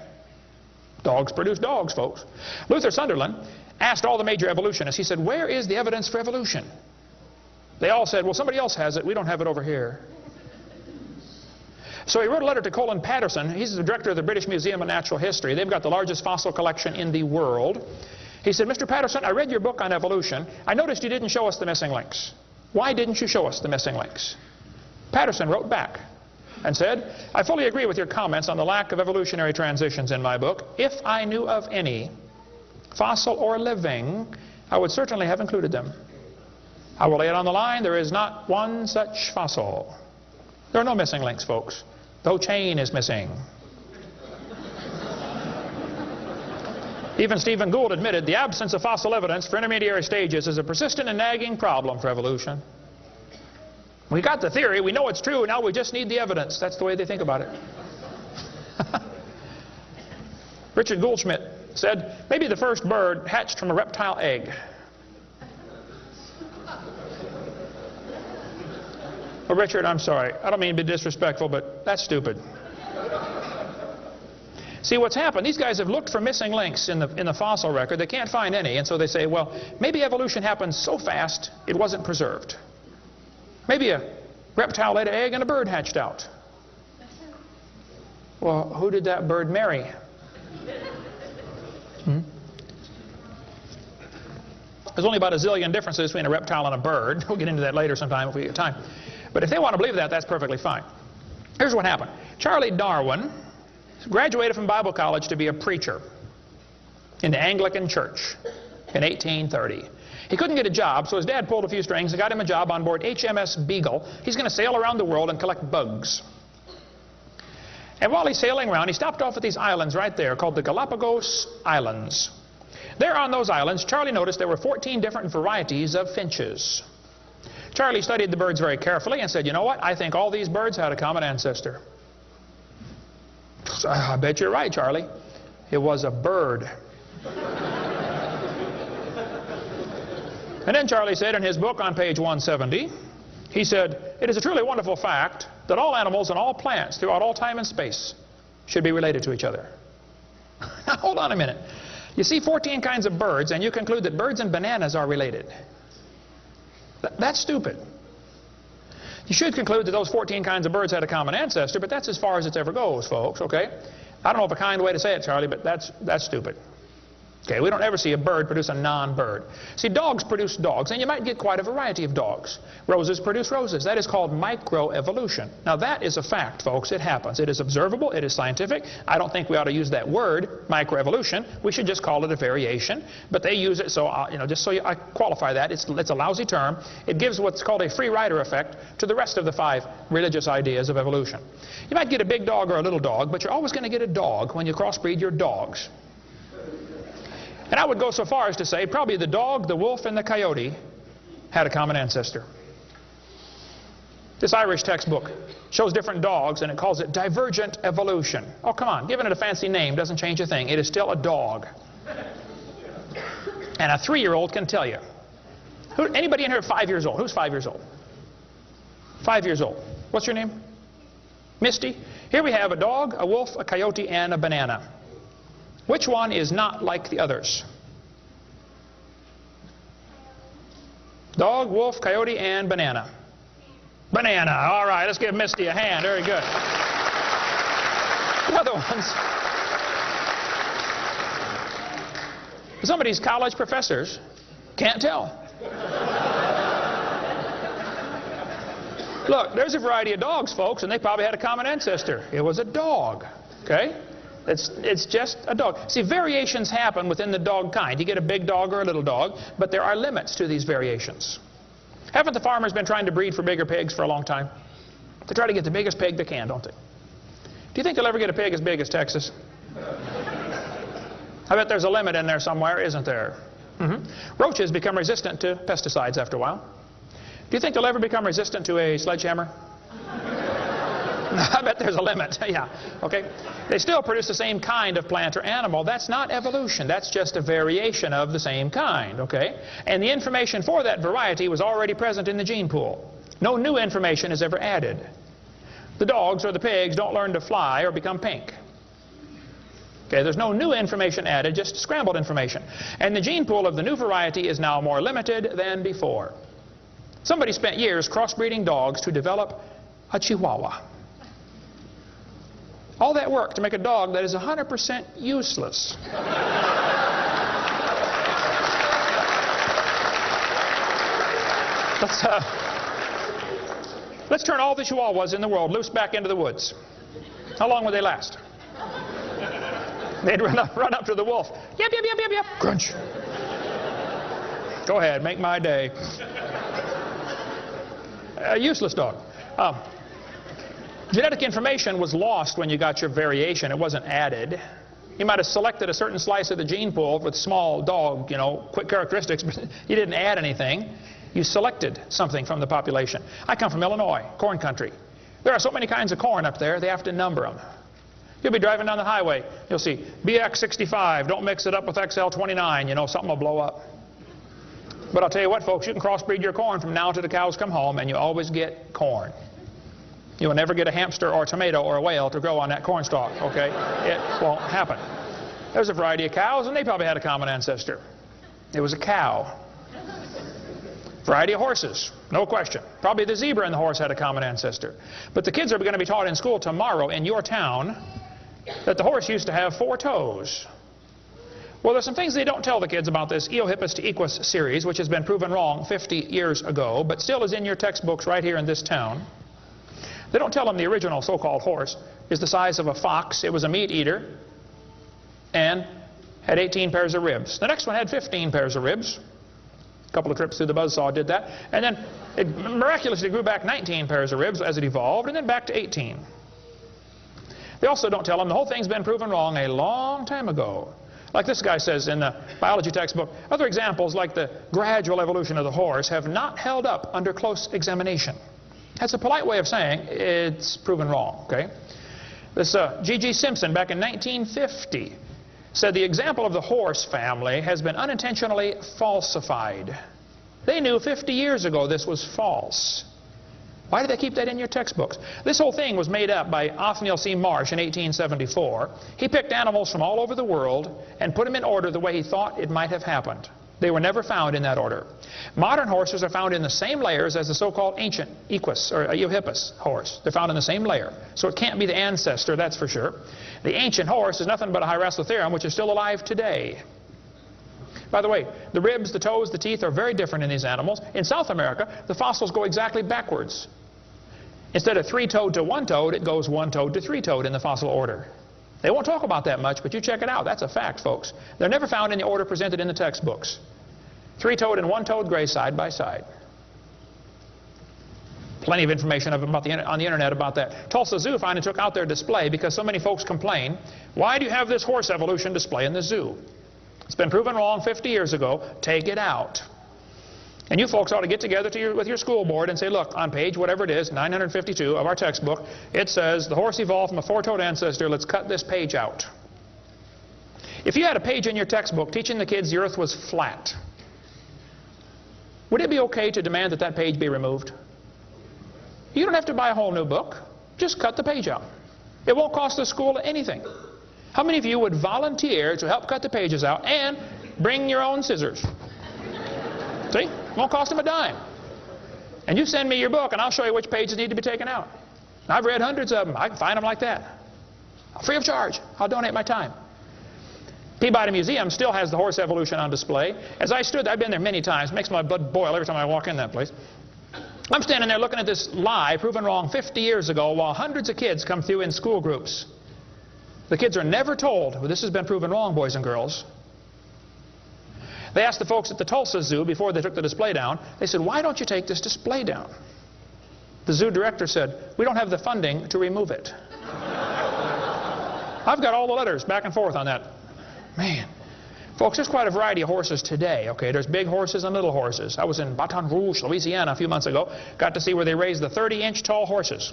Dogs produce dogs, folks. Luther Sunderland asked all the major evolutionists, he said, where is the evidence for evolution? They all said, well, somebody else has it. We don't have it over here. So he wrote a letter to Colin Patterson. He's the director of the British Museum of Natural History. They've got the largest fossil collection in the world. He said, Mr. Patterson, I read your book on evolution. I noticed you didn't show us the missing links. Why didn't you show us the missing links? Patterson wrote back and said, I fully agree with your comments on the lack of evolutionary transitions in my book. If I knew of any, fossil or living, I would certainly have included them. I will lay it on the line, there is not one such fossil. There are no missing links, folks. The whole chain is missing. Even Stephen Gould admitted the absence of fossil evidence for intermediary stages is a persistent and nagging problem for evolution. We got the theory, we know it's true, now we just need the evidence. That's the way they think about it. Richard Goldschmidt said, maybe the first bird hatched from a reptile egg. Well, Richard, I'm sorry. I don't mean to be disrespectful, but that's stupid. See, what's happened, these guys have looked for missing links in the fossil record. They can't find any, and so they say, well, maybe evolution happened so fast it wasn't preserved. Maybe a reptile laid an egg and a bird hatched out. Well, who did that bird marry? There's only about a zillion differences between a reptile and a bird. We'll get into that later sometime if we get time. But if they want to believe that, that's perfectly fine. Here's what happened. Charlie Darwin graduated from Bible college to be a preacher in the Anglican Church in 1830. He couldn't get a job, so his dad pulled a few strings and got him a job on board HMS Beagle. He's going to sail around the world and collect bugs. And while he's sailing around, he stopped off at these islands right there called the Galapagos Islands. There on those islands, Charlie noticed there were 14 different varieties of finches. Charlie studied the birds very carefully and said, you know what, I think all these birds had a common ancestor. I bet you're right, Charlie. It was a bird. And then Charlie said in his book on page 170, he said, it is a truly wonderful fact that all animals and all plants throughout all time and space should be related to each other. Now, hold on a minute. You see 14 kinds of birds, and you conclude that birds and bananas are related. That's stupid. You should conclude that those 14 kinds of birds had a common ancestor, but that's as far as it ever goes, folks, okay? I don't know of a kind way to say it, Charlie, but that's stupid. Okay, we don't ever see a bird produce a non-bird. See, dogs produce dogs, and you might get quite a variety of dogs. Roses produce roses. That is called microevolution. Now, that is a fact, folks. It happens. It is observable. It is scientific. I don't think we ought to use that word, microevolution. We should just call it a variation. But they use it, so, just so I qualify that, it's a lousy term. It gives what's called a free rider effect to the rest of the 5 religious ideas of evolution. You might get a big dog or a little dog, but you're always going to get a dog when you crossbreed your dogs. And I would go so far as to say probably the dog, the wolf, and the coyote had a common ancestor. This Irish textbook shows different dogs, and it calls it divergent evolution. Oh, come on. Giving it a fancy name doesn't change a thing. It is still a dog. And a 3-year-old can tell you. Anybody in here 5 years old? Who's 5 years old? 5 years old. What's your name? Misty. Here we have a dog, a wolf, a coyote, and a banana. Which one is not like the others? Dog, wolf, coyote, and banana. Banana. All right, let's give Misty a hand. Very good. The other ones. Some of these college professors can't tell. Look, there's a variety of dogs, folks, and they probably had a common ancestor. It was a dog. Okay? It's just a dog. See, variations happen within the dog kind. You get a big dog or a little dog, but there are limits to these variations. Haven't the farmers been trying to breed for bigger pigs for a long time? They try to get the biggest pig they can, don't they? Do you think they'll ever get a pig as big as Texas? I bet there's a limit in there somewhere, isn't there? Roaches become resistant to pesticides after a while. Do you think they'll ever become resistant to a sledgehammer? I bet there's a limit. Yeah, okay. They still produce the same kind of plant or animal. That's not evolution. That's just a variation of the same kind, okay? And the information for that variety was already present in the gene pool. No new information is ever added. The dogs or the pigs don't learn to fly or become pink. Okay, there's no new information added, just scrambled information. And the gene pool of the new variety is now more limited than before. Somebody spent years crossbreeding dogs to develop a Chihuahua. All that work to make a dog that is 100% useless. Let's turn all the Chihuahuas in the world loose back into the woods. How long would they last? They'd run up to the wolf. Yep, yep, yep, yep, yep. Crunch. Go ahead, make my day. A useless dog. Genetic information was lost when you got your variation. It wasn't added. You might have selected a certain slice of the gene pool with small dog, you know, quick characteristics, but you didn't add anything. You selected something from the population. I come from Illinois, corn country. There are so many kinds of corn up there, they have to number them. You'll be driving down the highway, you'll see BX65, don't mix it up with XL29, you know, something will blow up. But I'll tell you what, folks, you can crossbreed your corn from now to the cows come home, and you always get corn. You will never get a hamster or a tomato or a whale to grow on that corn stalk, okay? It won't happen. There's a variety of cows, and they probably had a common ancestor. It was a cow. Variety of horses, no question. Probably the zebra and the horse had a common ancestor. But the kids are going to be taught in school tomorrow in your town that the horse used to have 4 toes. Well, there's some things they don't tell the kids about this Eohippus to Equus series, which has been proven wrong 50 years ago, but still is in your textbooks right here in this town. They don't tell them the original so-called horse is the size of a fox. It was a meat eater and had 18 pairs of ribs. The next one had 15 pairs of ribs. A couple of trips through the buzzsaw did that. And then it miraculously grew back 19 pairs of ribs as it evolved, and then back to 18. They also don't tell them the whole thing's been proven wrong a long time ago. Like this guy says in the biology textbook, other examples like the gradual evolution of the horse have not held up under close examination. That's a polite way of saying it's proven wrong, okay? This G.G. Simpson back in 1950 said the example of the horse family has been unintentionally falsified. They knew 50 years ago this was false. Why did they keep that in your textbooks? This whole thing was made up by Othniel C. Marsh in 1874. He picked animals from all over the world and put them in order the way he thought it might have happened. They were never found in that order. Modern horses are found in the same layers as the so-called ancient Equus or Eohippus horse. They're found in the same layer. So it can't be the ancestor, that's for sure. The ancient horse is nothing but a Hyracotherium, which is still alive today. By the way, the ribs, the toes, the teeth are very different in these animals. In South America, the fossils go exactly backwards. Instead of 3-toed to 1-toed, it goes 1-toed to 3-toed in the fossil order. They won't talk about that much, but you check it out. That's a fact, folks. They're never found in the order presented in the textbooks. 3-toed and 1-toed gray side by side. Plenty of information about on the internet about that. Tulsa Zoo finally took out their display because so many folks complain, why do you have this horse evolution display in the zoo? It's been proven wrong 50 years ago. Take it out. And you folks ought to get together with your school board and say, look, on page whatever it is, 952 of our textbook, it says the horse evolved from a 4-toed ancestor. Let's cut this page out. If you had a page in your textbook teaching the kids the earth was flat, would it be okay to demand that that page be removed? You don't have to buy a whole new book. Just cut the page out. It won't cost the school anything. How many of you would volunteer to help cut the pages out and bring your own scissors? See? Won't cost them a dime. And you send me your book and I'll show you which pages need to be taken out. I've read hundreds of them. I can find them like that. Free of charge. I'll donate my time. Peabody Museum still has the horse evolution on display. As I stood, I've been there many times. It makes my blood boil every time I walk in that place. I'm standing there looking at this lie proven wrong 50 years ago while hundreds of kids come through in school groups. The kids are never told, well, this has been proven wrong, boys and girls. They asked the folks at the Tulsa Zoo before they took the display down, they said, why don't you take this display down? The zoo director said, we don't have the funding to remove it. I've got all the letters back and forth on that. Man, Folks, there's quite a variety of horses today, okay? There's big horses and little horses. I was in Baton Rouge, Louisiana a few months ago. Got to see where they raise the 30-inch tall horses.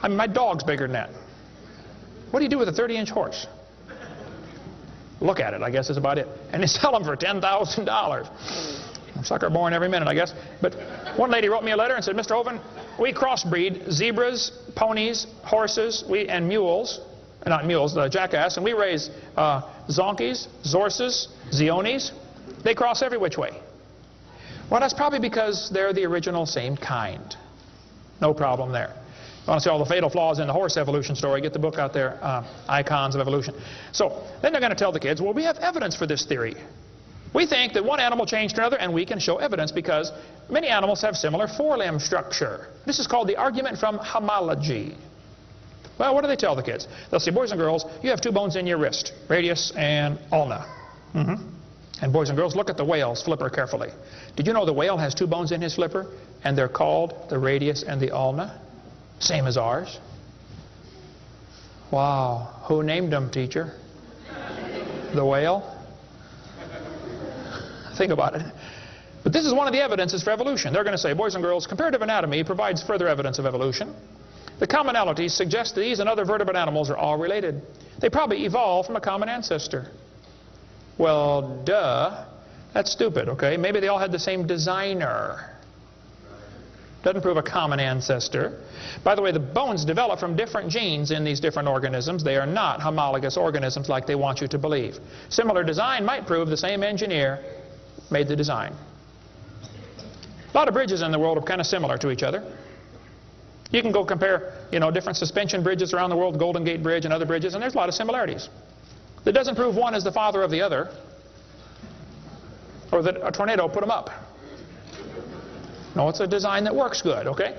I mean, my dog's bigger than that. What do you do with a 30-inch horse? Look at it, I guess is about it. And they sell them for $10,000. Sucker born every minute, I guess. But one lady wrote me a letter and said, Mr. Hovind, we crossbreed zebras, ponies, horses, and mules. Not mules, the jackass, and we raise zonkies, zorses, zionis. They cross every which way. Well, that's probably because they're the original same kind. No problem there. You want to see all the fatal flaws in the horse evolution story, get the book out there, Icons of Evolution. So then they're going to tell the kids, well, we have evidence for this theory. We think that one animal changed to another, and we can show evidence because many animals have similar forelimb structure. This is called the argument from homology. Well, what do they tell the kids? They'll say, boys and girls, you have two bones in your wrist, radius and ulna. And boys and girls, look at the whale's flipper carefully. Did you know the whale has two bones in his flipper, and they're called the radius and the ulna? Same as ours. Wow. Who named them, teacher? The whale? Think about it. But this is one of the evidences for evolution. They're going to say, boys and girls, comparative anatomy provides further evidence of evolution. The commonalities suggest that these and other vertebrate animals are all related. They probably evolved from a common ancestor. Well, duh. That's stupid, okay? Maybe they all had the same designer. Doesn't prove a common ancestor. By the way, the bones develop from different genes in these different organisms. They are not homologous organisms like they want you to believe. Similar design might prove the same engineer made the design. A lot of bridges in the world are kind of similar to each other. You can go compare, different suspension bridges around the world, Golden Gate Bridge and other bridges, and there's a lot of similarities. That doesn't prove one is the father of the other, or that a tornado put them up. No, it's a design that works good, okay?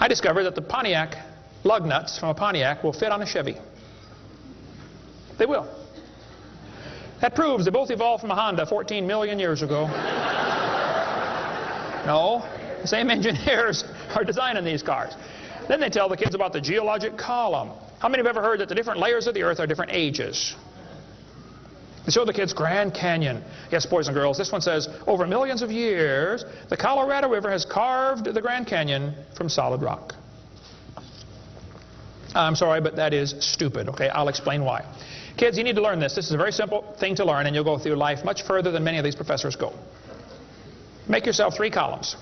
I discovered that the Pontiac lug nuts from a Pontiac will fit on a Chevy. They will. That proves they both evolved from a Honda 14 million years ago. No, the same engineers are designing these cars. Then they tell the kids about the geologic column. How many have ever heard that the different layers of the earth are different ages? They show the kids Grand Canyon. Yes, boys and girls, this one says, over millions of years, the Colorado River has carved the Grand Canyon from solid rock. I'm sorry, but that is stupid, okay? I'll explain why. Kids, you need to learn this. This is a very simple thing to learn, and you'll go through life much further than many of these professors go. Make yourself 3 columns.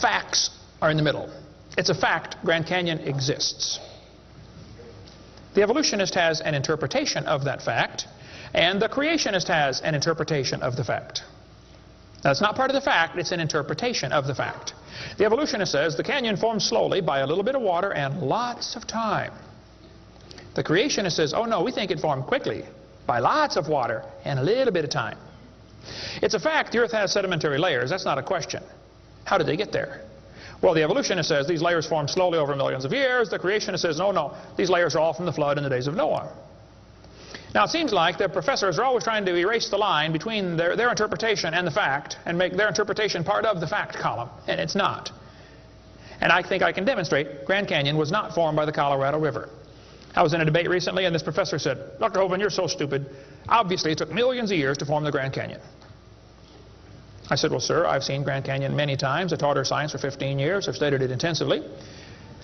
Facts are in the middle. It's a fact Grand Canyon exists. The evolutionist has an interpretation of that fact, and the creationist has an interpretation of the fact. That's not part of the fact, it's an interpretation of the fact. The evolutionist says the canyon formed slowly by a little bit of water and lots of time. The creationist says, oh no, we think it formed quickly by lots of water and a little bit of time. It's a fact the earth has sedimentary layers. That's not a question. How did they get there? Well, the evolutionist says these layers formed slowly over millions of years. The creationist says, no, these layers are all from the flood in the days of Noah. Now, it seems like the professors are always trying to erase the line between their interpretation and the fact and make their interpretation part of the fact column, and it's not. And I think I can demonstrate Grand Canyon was not formed by the Colorado River. I was in a debate recently, and this professor said, Dr. Hovind, you're so stupid. Obviously, it took millions of years to form the Grand Canyon. I said, well, sir, I've seen Grand Canyon many times. I taught earth science for 15 years. I've studied it intensively.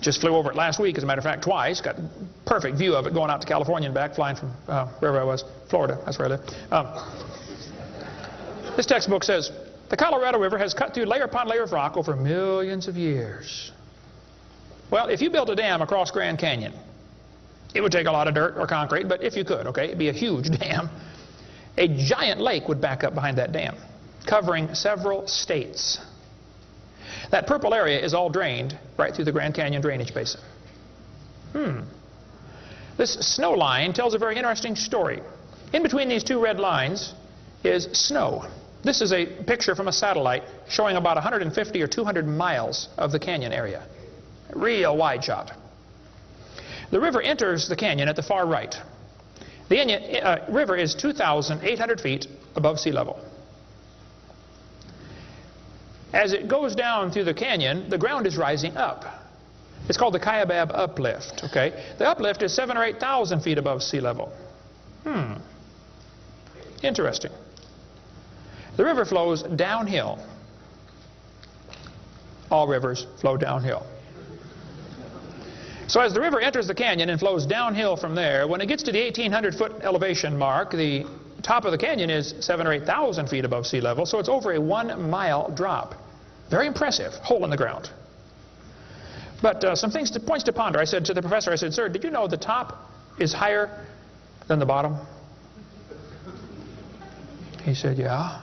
Just flew over it last week, as a matter of fact, twice. Got a perfect view of it going out to California and back, flying from wherever I was, Florida. That's where I live. This textbook says, the Colorado River has cut through layer upon layer of rock over millions of years. Well, if you built a dam across Grand Canyon, it would take a lot of dirt or concrete, but if you could, okay, it'd be a huge dam. A giant lake would back up behind that dam, covering several states. That purple area is all drained right through the Grand Canyon drainage basin. This snow line tells a very interesting story. In between these 2 red lines is snow. This is a picture from a satellite showing about 150 or 200 miles of the canyon area. Real wide shot. The river enters the canyon at the far right. The river is 2,800 feet above sea level. As it goes down through the canyon, the ground is rising up. It's called the Kaibab uplift, okay? The uplift is 7,000 or 8,000 feet above sea level. Interesting. The river flows downhill. All rivers flow downhill. So as the river enters the canyon and flows downhill from there, when it gets to the 1,800-foot elevation mark, the top of the canyon is 7,000 or 8,000 feet above sea level, so it's over a 1-mile drop. Very impressive. Hole in the ground. But some points to ponder. I said to the professor, I said, "Sir, did you know the top is higher than the bottom?" He said, "Yeah."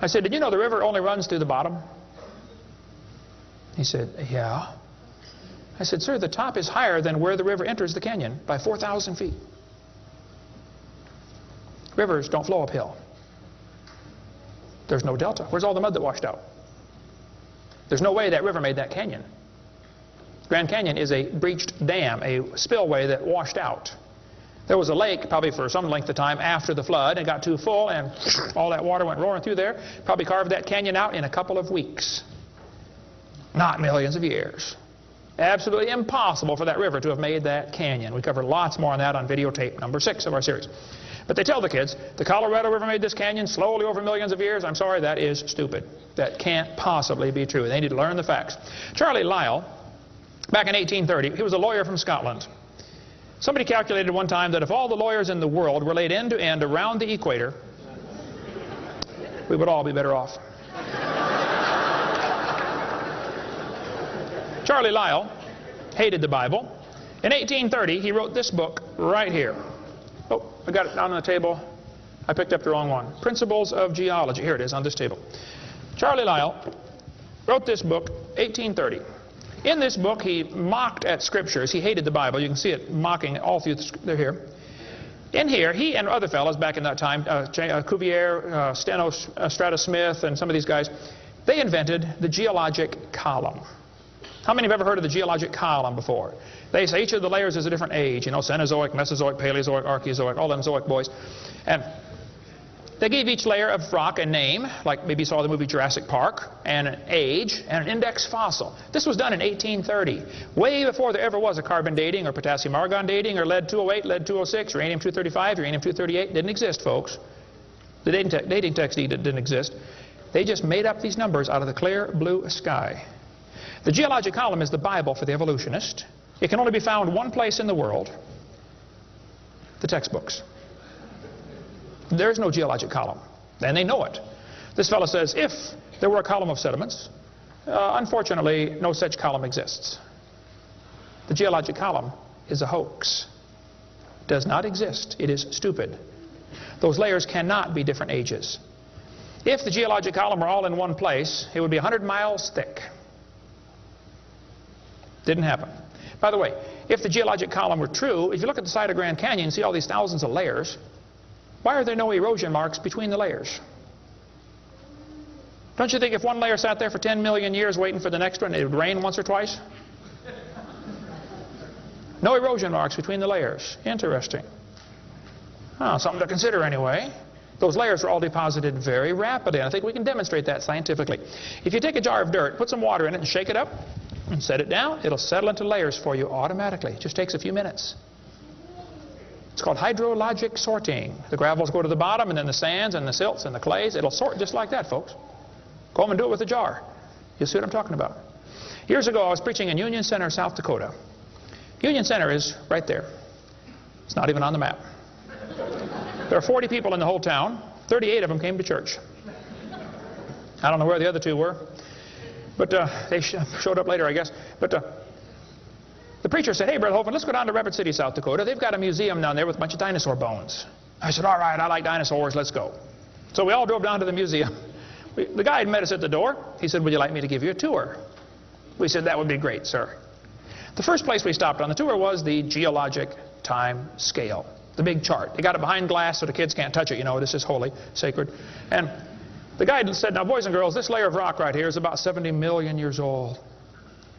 I said, "Did you know the river only runs through the bottom?" He said, "Yeah." I said, "Sir, the top is higher than where the river enters the canyon by 4,000 feet. Rivers don't flow uphill. There's no delta. Where's all the mud that washed out? There's no way that river made that canyon. Grand Canyon is a breached dam, a spillway that washed out. There was a lake probably for some length of time after the flood, and it got too full, and all that water went roaring through there. Probably carved that canyon out in a couple of weeks. Not millions of years. Absolutely impossible for that river to have made that canyon. We cover lots more on that on videotape number 6 of our series. But they tell the kids, the Colorado River made this canyon slowly over millions of years. I'm sorry, that is stupid. That can't possibly be true. They need to learn the facts. Charlie Lyell, back in 1830, he was a lawyer from Scotland. Somebody calculated one time that if all the lawyers in the world were laid end to end around the equator, we would all be better off. Charlie Lyell hated the Bible. In 1830, he wrote this book right here. Oh, I got it down on the table. I picked up the wrong one. Principles of Geology. Here it is on this table. Charlie Lyell wrote this book, 1830. In this book, he mocked at scriptures. He hated the Bible. You can see it mocking all through they're here. In here, he and other fellows back in that time, Cuvier, Steno, Strata Smith, and some of these guys, they invented the geologic column. How many have ever heard of the geologic column before? They say each of the layers is a different age, you know, Cenozoic, Mesozoic, Paleozoic, Archeozoic, all them Zoic boys. And they gave each layer of rock a name, like maybe you saw the movie Jurassic Park, and an age, and an index fossil. This was done in 1830, way before there ever was a carbon dating or potassium argon dating or lead-208, lead-206, uranium-235, uranium-238. Didn't exist, folks. The dating text didn't exist. They just made up these numbers out of the clear blue sky. The geologic column is the Bible for the evolutionist. It can only be found one place in the world, the textbooks. There's no geologic column, and they know it. This fellow says, if there were a column of sediments, unfortunately, no such column exists. The geologic column is a hoax. Does not exist. It is stupid. Those layers cannot be different ages. If the geologic column were all in one place, it would be 100 miles thick. Didn't happen. By the way, if the geologic column were true, if you look at the side of Grand Canyon and see all these thousands of layers, why are there no erosion marks between the layers? Don't you think if one layer sat there for 10 million years waiting for the next one, it would rain once or twice? No erosion marks between the layers. Interesting. Oh, something to consider anyway. Those layers were all deposited very rapidly, and I think we can demonstrate that scientifically. If you take a jar of dirt, put some water in it and shake it up, and set it down, it'll settle into layers for you automatically. It just takes a few minutes. It's called hydrologic sorting. The gravels go to the bottom, and then the sands and the silts and the clays. It'll sort just like that, folks. Go home and do it with a jar. You'll see what I'm talking about. Years ago, I was preaching in Union Center, South Dakota. Union Center is right there. It's not even on the map. There are 40 people in the whole town. 38 of them came to church. I don't know where the other 2 were. But they showed up later, I guess. But the preacher said, "Hey, Brother Hovind, let's go down to Rapid City, South Dakota. They've got a museum down there with a bunch of dinosaur bones." I said, "All right, I like dinosaurs. Let's go." So we all drove down to the museum. The guy had met us at the door. He said, "Would you like me to give you a tour?" We said, "That would be great, sir." The first place we stopped on the tour was the geologic time scale, the big chart. They got it behind glass so the kids can't touch it. You know, this is holy, sacred. And the guide said, "Now, boys and girls, this layer of rock right here is about 70 million years old."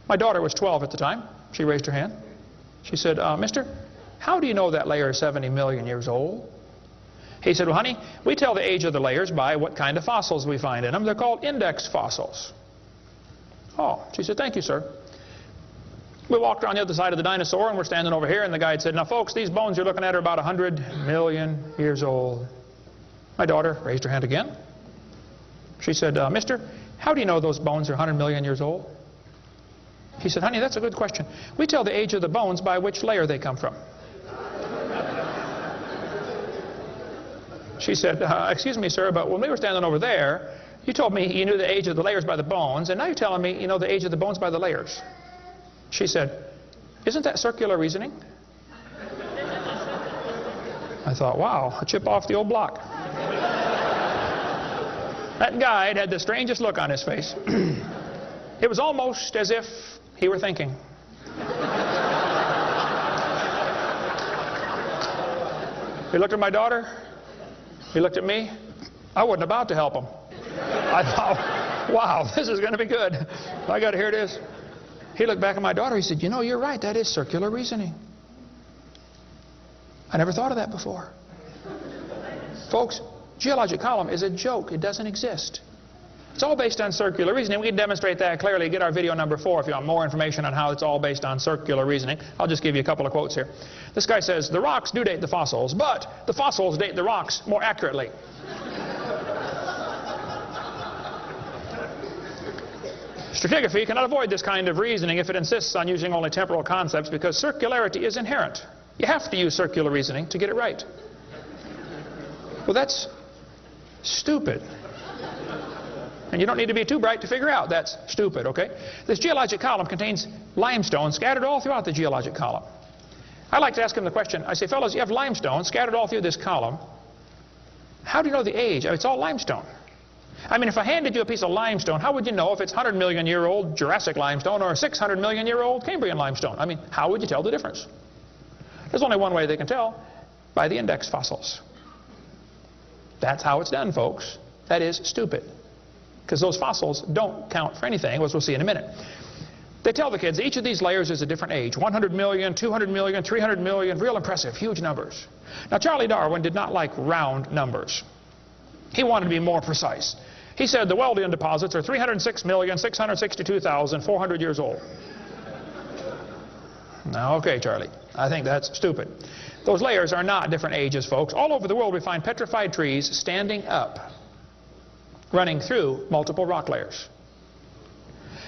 My daughter was 12 at the time. She raised her hand. She said, "Mister, how do you know that layer is 70 million years old?" He said, "Well, honey, we tell the age of the layers by what kind of fossils we find in them. They're called index fossils." Oh, she said, "Thank you, sir." We walked around the other side of the dinosaur, and we're standing over here, and the guide said, now folks, these bones you're looking at are about 100 million years old. My daughter raised her hand again. She said, mister, how do you know those bones are 100 million years old? He said, honey, that's a good question. We tell the age of the bones by which layer they come from. She said, excuse me, sir, but when we were standing over there, you told me you knew the age of the layers by the bones, and now you're telling me you know the age of the bones by the layers. She said, isn't that circular reasoning? I thought, wow, a chip off the old block. That guide had the strangest look on his face. It was almost as if he were thinking. He looked at my daughter. He looked at me. I wasn't about to help him. I thought, wow, this is going to be good. I got to hear this. He looked back at my daughter. He said, you know, you're right. That is circular reasoning. I never thought of that before. Folks, geologic column is a joke. It doesn't exist. It's all based on circular reasoning. We can demonstrate that clearly. Get our video number 4 if you want more information on how it's all based on circular reasoning. I'll just give you a couple of quotes here. This guy says, the rocks do date the fossils, but the fossils date the rocks more accurately. Stratigraphy cannot avoid this kind of reasoning if it insists on using only temporal concepts because circularity is inherent. You have to use circular reasoning to get it right. Well, that's stupid. And you don't need to be too bright to figure out that's stupid, okay? This geologic column contains limestone scattered all throughout the geologic column. I like to ask him the question, I say, fellows, you have limestone scattered all through this column. How do you know the age? It's all limestone. I mean, if I handed you a piece of limestone, how would you know if it's 100 million year old Jurassic limestone or 600 million year old Cambrian limestone? I mean, how would you tell the difference? There's only one way they can tell, by the index fossils. That's how it's done, folks. That is stupid. Because those fossils don't count for anything, as we'll see in a minute. They tell the kids each of these layers is a different age. 100 million, 200 million, 300 million, real impressive, huge numbers. Now, Charlie Darwin did not like round numbers. He wanted to be more precise. He said the Wealdian deposits are 306,662,400 years old. Now, okay, Charlie, I think that's stupid. Those layers are not different ages, folks. All over the world we find petrified trees standing up, running through multiple rock layers.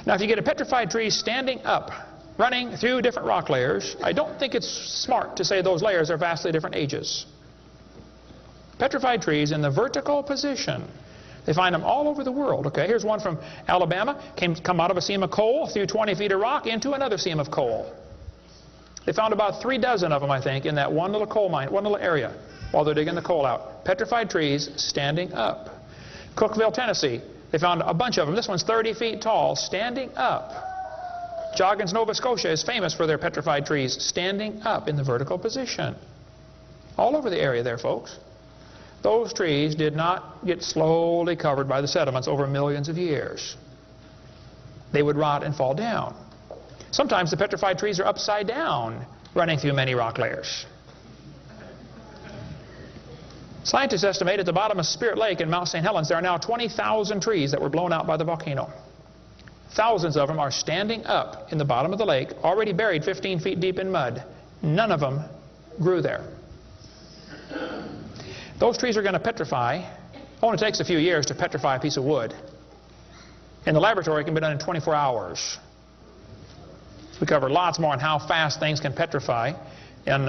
Now, if you get a petrified tree standing up, running through different rock layers, I don't think it's smart to say those layers are vastly different ages. Petrified trees in the vertical position, they find them all over the world. Okay, here's one from Alabama. Come out of a seam of coal, through 20 feet of rock, into another seam of coal. They found about 3 dozen of them, I think, in that one little coal mine, one little area, while they're digging the coal out. Petrified trees standing up. Cookeville, Tennessee, they found a bunch of them. This one's 30 feet tall, standing up. Joggins, Nova Scotia is famous for their petrified trees standing up in the vertical position. All over the area there, folks. Those trees did not get slowly covered by the sediments over millions of years. They would rot and fall down. Sometimes the petrified trees are upside down, running through many rock layers. Scientists estimate at the bottom of Spirit Lake in Mount St. Helens there are now 20,000 trees that were blown out by the volcano. Thousands of them are standing up in the bottom of the lake, already buried 15 feet deep in mud. None of them grew there. Those trees are going to petrify. Only takes a few years to petrify a piece of wood. In the laboratory, it can be done in 24 hours. We cover lots more on how fast things can petrify in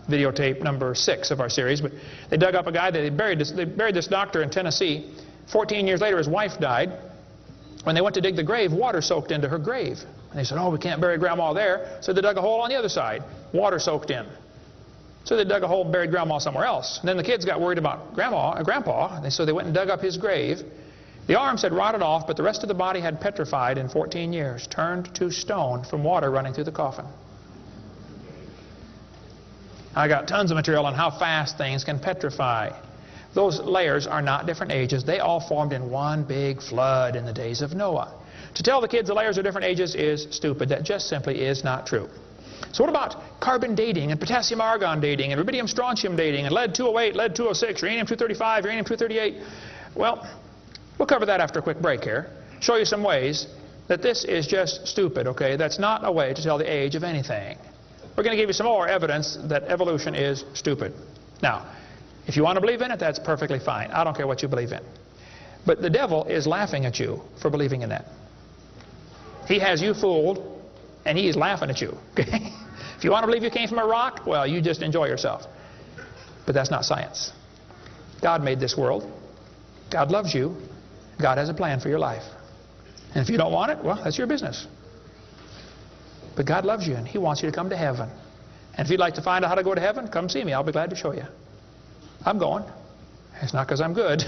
videotape number 6 of our series. But they dug up a guy, they buried this doctor in Tennessee. 14 years later, his wife died. When they went to dig the grave, water soaked into her grave. And they said, oh, we can't bury Grandma there. So they dug a hole on the other side. Water soaked in. So they dug a hole and buried Grandma somewhere else. And then the kids got worried about Grandpa, and so they went and dug up his grave. The arms had rotted off, but the rest of the body had petrified in 14 years, turned to stone from water running through the coffin. I got tons of material on how fast things can petrify. Those layers are not different ages. They all formed in one big flood in the days of Noah. To tell the kids the layers are different ages is stupid. That just simply is not true. So what about carbon dating and potassium argon dating and rubidium strontium dating and lead 208, lead 206, uranium 235, uranium 238? Well, we'll cover that after a quick break here. Show you some ways that this is just stupid, okay? That's not a way to tell the age of anything. We're going to give you some more evidence that evolution is stupid. Now, if you want to believe in it, that's perfectly fine. I don't care what you believe in. But the devil is laughing at you for believing in that. He has you fooled, and he is laughing at you, okay? If you want to believe you came from a rock, well, you just enjoy yourself. But that's not science. God made this world. God loves you. God has a plan for your life. And if you don't want it, well, that's your business. But God loves you, and He wants you to come to heaven. And if you'd like to find out how to go to heaven, come see me. I'll be glad to show you. I'm going. It's not because I'm good.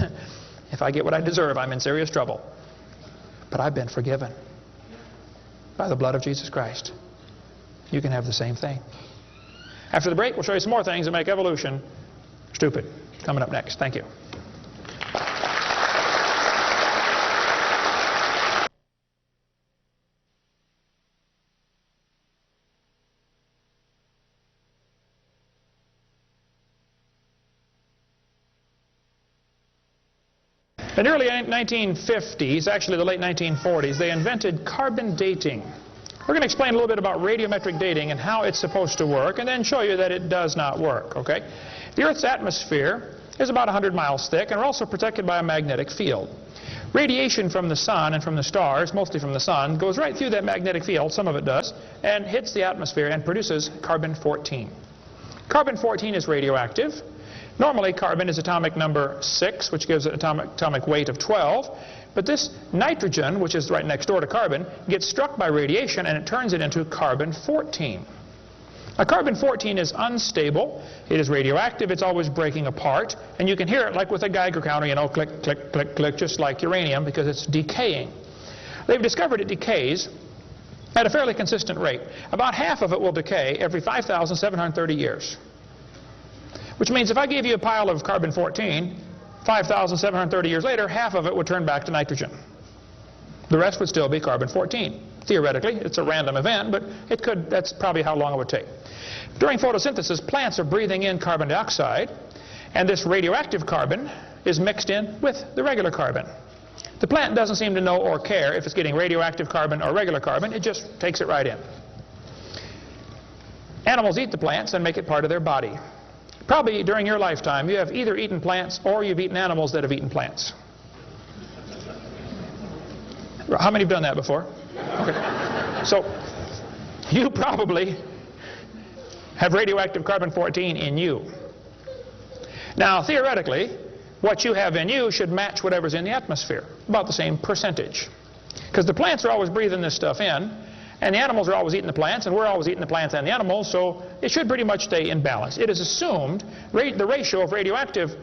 If I get what I deserve, I'm in serious trouble. But I've been forgiven by the blood of Jesus Christ. You can have the same thing. After the break, we'll show you some more things that make evolution stupid. Coming up next. Thank you. In the early 1950s, actually the late 1940s, they invented carbon dating. We're going to explain a little bit about radiometric dating and how it's supposed to work, and then show you that it does not work, okay? The Earth's atmosphere is about 100 miles thick, and we're also protected by a magnetic field. Radiation from the sun and from the stars, mostly from the sun, goes right through that magnetic field, some of it does, and hits the atmosphere and produces carbon-14. Carbon-14 is radioactive. Normally, carbon is atomic number 6, which gives it atomic weight of 12. But this nitrogen, which is right next door to carbon, gets struck by radiation and it turns it into carbon-14. Now, carbon-14 is unstable. It is radioactive. It's always breaking apart. And you can hear it like with a Geiger counter, you know, click, click, click, click, just like uranium, because it's decaying. They've discovered it decays at a fairly consistent rate. About half of it will decay every 5,730 years. Which means if I gave you a pile of carbon-14, 5,730 years later, half of it would turn back to nitrogen. The rest would still be carbon-14. Theoretically, it's a random event, but it could, that's probably how long it would take. During photosynthesis, plants are breathing in carbon dioxide, and this radioactive carbon is mixed in with the regular carbon. The plant doesn't seem to know or care if it's getting radioactive carbon or regular carbon. It just takes it right in. Animals eat the plants and make it part of their body. Probably during your lifetime, you have either eaten plants or you've eaten animals that have eaten plants. How many have done that before? Okay. So, you probably have radioactive carbon-14 in you. Now, theoretically, what you have in you should match whatever's in the atmosphere, about the same percentage. Because the plants are always breathing this stuff in, and the animals are always eating the plants, and we're always eating the plants and the animals, so it should pretty much stay in balance. It is assumed the ratio of radioactive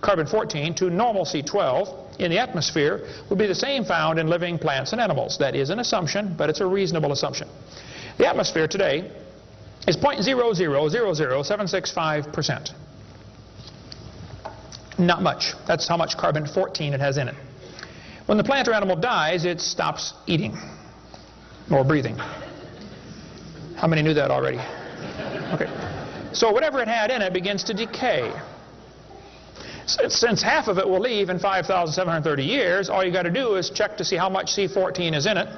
carbon-14 to normal C12 in the atmosphere would be the same found in living plants and animals. That is an assumption, but it's a reasonable assumption. The atmosphere today is 0.0000765%. Not much. That's how much carbon-14 it has in it. When the plant or animal dies, it stops eating or breathing. How many knew that already? Okay. So whatever it had in it begins to decay. Since half of it will leave in 5,730 years, all you got to do is check to see how much C14 is in it,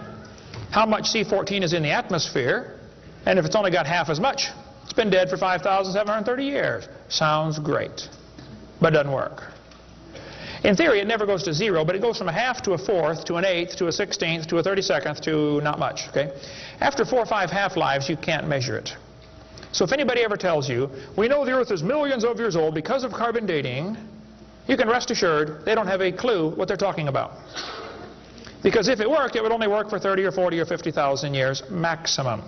how much C14 is in the atmosphere, and if it's only got half as much, it's been dead for 5,730 years. Sounds great, but it doesn't work. In theory, it never goes to 0, but it goes from a half to a fourth to an eighth to a 16th to a 32nd to not much, okay? After 4 or 5 half-lives, you can't measure it. So if anybody ever tells you, we know the Earth is millions of years old because of carbon dating, you can rest assured they don't have a clue what they're talking about. Because if it worked, it would only work for 30 or 40 or 50,000 years maximum.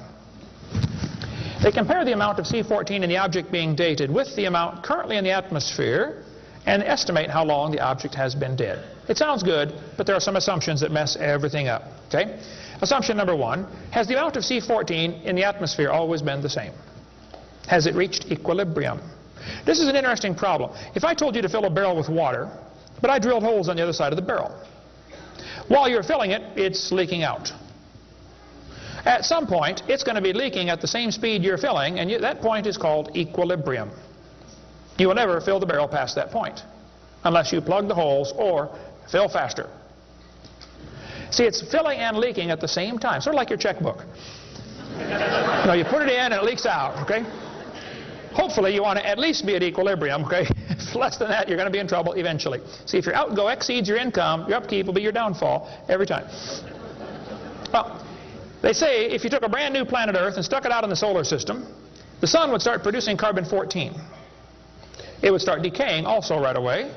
They compare the amount of C14 in the object being dated with the amount currently in the atmosphere and estimate how long the object has been dead. It sounds good, but there are some assumptions that mess everything up. Okay? Assumption number 1, has the amount of C14 in the atmosphere always been the same? Has it reached equilibrium? This is an interesting problem. If I told you to fill a barrel with water, but I drilled holes on the other side of the barrel, while you're filling it, it's leaking out. At some point, it's going to be leaking at the same speed you're filling, and that point is called equilibrium. You will never fill the barrel past that point unless you plug the holes or fill faster. See, it's filling and leaking at the same time, sort of like your checkbook. You put it in and it leaks out, okay? Hopefully you want to at least be at equilibrium, okay? If less than that, you're going to be in trouble eventually. See, if your outgo exceeds your income, your upkeep will be your downfall every time. Well, they say if you took a brand new planet Earth and stuck it out in the solar system, the sun would start producing carbon-14. It would start decaying also right away,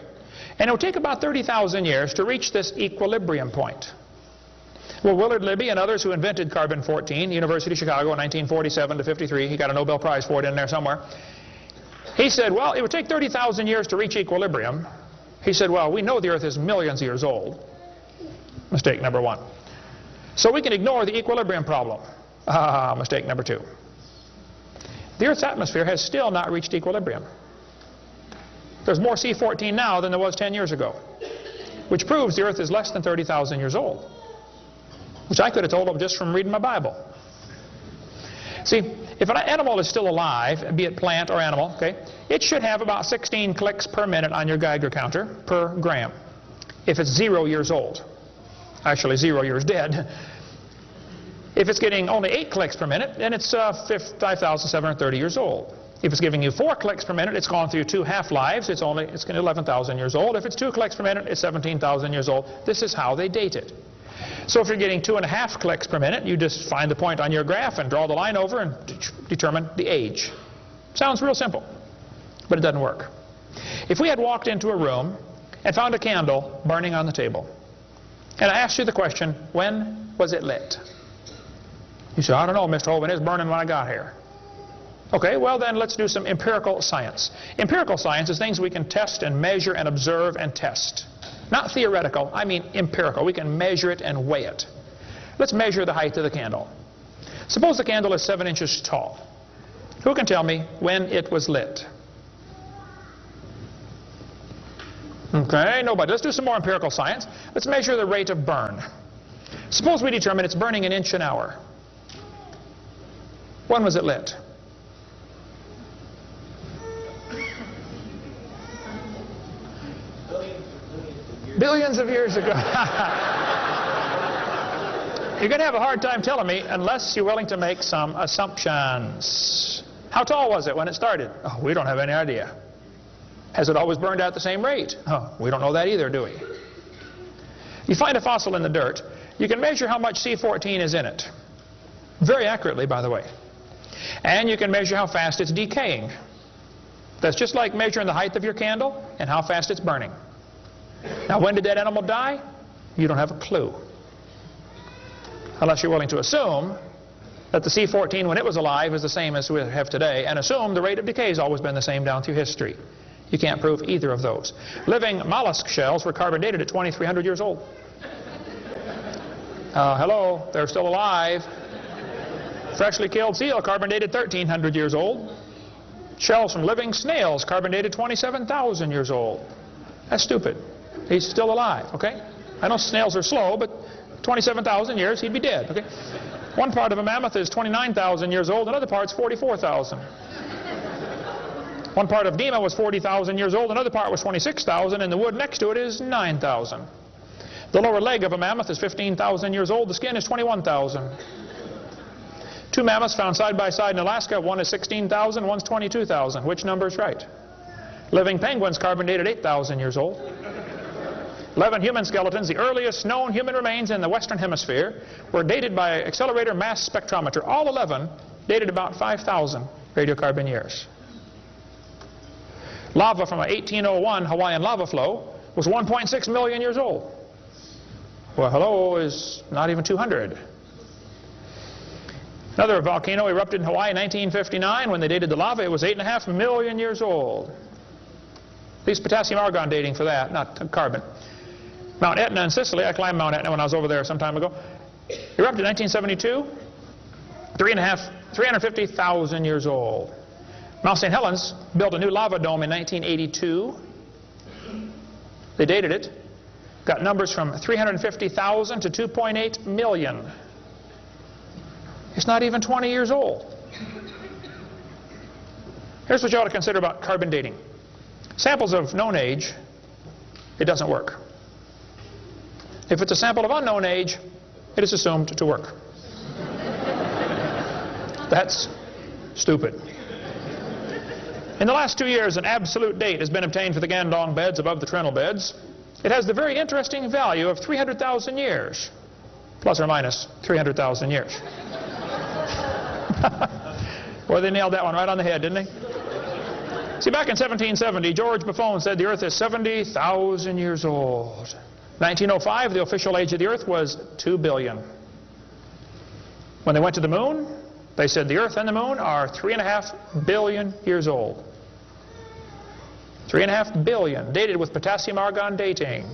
and it would take about 30,000 years to reach this equilibrium point. Well, Willard Libby and others who invented carbon-14, University of Chicago in 1947 to 53, he got a Nobel Prize for it in there somewhere. He said, well, it would take 30,000 years to reach equilibrium. He said, well, we know the Earth is millions of years old. Mistake number one. So we can ignore the equilibrium problem. Mistake number two. The Earth's atmosphere has still not reached equilibrium. There's more C14 now than there was 10 years ago, which proves the Earth is less than 30,000 years old, which I could have told them just from reading my Bible. See, if an animal is still alive, be it plant or animal, okay, it should have about 16 clicks per minute on your Geiger counter per gram if it's 0 years old. Actually, 0 years dead. If it's getting only 8 clicks per minute, then it's 5,730 years old. If it's giving you 4 clicks per minute, it's gone through 2 half-lives. It's 11,000 years old. If it's 2 clicks per minute, it's 17,000 years old. This is how they date it. So if you're getting 2.5 clicks per minute, you just find the point on your graph and draw the line over and determine the age. Sounds real simple, but it doesn't work. If we had walked into a room and found a candle burning on the table, and I asked you the question, when was it lit? You say, I don't know, Mr. Hovind, it's burning when I got here. Okay, well then let's do some empirical science. Empirical science is things we can test and measure and observe and test. Not theoretical, I mean empirical. We can measure it and weigh it. Let's measure the height of the candle. Suppose the candle is 7 inches tall. Who can tell me when it was lit? Okay, nobody. Let's do some more empirical science. Let's measure the rate of burn. Suppose we determine it's burning 1 inch an hour. When was it lit? Billions of years ago. You're going to have a hard time telling me unless you're willing to make some assumptions. How tall was it when it started? Oh, we don't have any idea. Has it always burned at the same rate? Oh, we don't know that either, do we? You find a fossil in the dirt, you can measure how much C14 is in it. Very accurately, by the way. And you can measure how fast it's decaying. That's just like measuring the height of your candle and how fast it's burning. Now, when did that animal die? You don't have a clue. Unless you're willing to assume that the C14 when it was alive is the same as we have today, and assume the rate of decay has always been the same down through history. You can't prove either of those. Living mollusk shells were carbon dated at 2,300 years old. Hello, they're still alive. Freshly killed seal carbon dated 1,300 years old. Shells from living snails carbon dated 27,000 years old. That's stupid. He's still alive, okay? I know snails are slow, but 27,000 years, he'd be dead, okay? One part of a mammoth is 29,000 years old, another part's 44,000. One part of Dima was 40,000 years old, another part was 26,000, and the wood next to it is 9,000. The lower leg of a mammoth is 15,000 years old, the skin is 21,000. 2 mammoths found side by side in Alaska, one is 16,000, one's 22,000. Which number is right? Living penguins carbon dated 8,000 years old. 11 human skeletons, the earliest known human remains in the Western Hemisphere, were dated by accelerator mass spectrometer. All 11 dated about 5,000 radiocarbon years. Lava from a 1801 Hawaiian lava flow was 1.6 million years old. Well, hello is not even 200. Another volcano erupted in Hawaii in 1959. When they dated the lava, it was 8.5 million years old. At least potassium argon dating for that, not carbon. Mount Etna in Sicily, I climbed Mount Etna when I was over there some time ago, erupted in 1972, 350,000 years old. Mount St. Helens built a new lava dome in 1982. They dated it, got numbers from 350,000 to 2.8 million. It's not even 20 years old. Here's what you ought to consider about carbon dating. Samples of known age, it doesn't work. If it's a sample of unknown age, it is assumed to work. That's stupid. In the last 2 years, an absolute date has been obtained for the Gandong beds above the Trennell beds. It has the very interesting value of 300,000 years, plus or minus 300,000 years. Well, they nailed that one right on the head, didn't they? See, back in 1770, George Buffon said the Earth is 70,000 years old. 1905, the official age of the Earth was 2 billion. When they went to the moon, they said the Earth and the moon are 3.5 billion years old. 3.5 billion, dated with potassium-argon dating.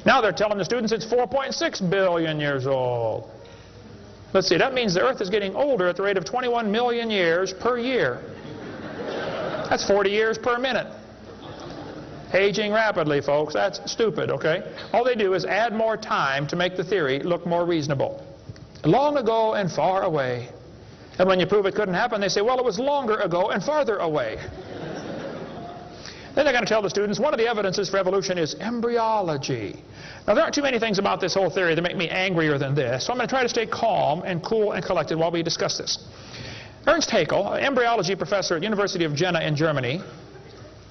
Now they're telling the students it's 4.6 billion years old. Let's see, that means the Earth is getting older at the rate of 21 million years per year. That's 40 years per minute. Aging rapidly, folks. That's stupid, okay? All they do is add more time to make the theory look more reasonable. Long ago and far away. And when you prove it couldn't happen, they say, well, it was longer ago and farther away. Then they're going to tell the students one of the evidences for evolution is embryology. Now, there aren't too many things about this whole theory that make me angrier than this, so I'm going to try to stay calm and cool and collected while we discuss this. Ernst Haeckel, an embryology professor at the University of Jena in Germany,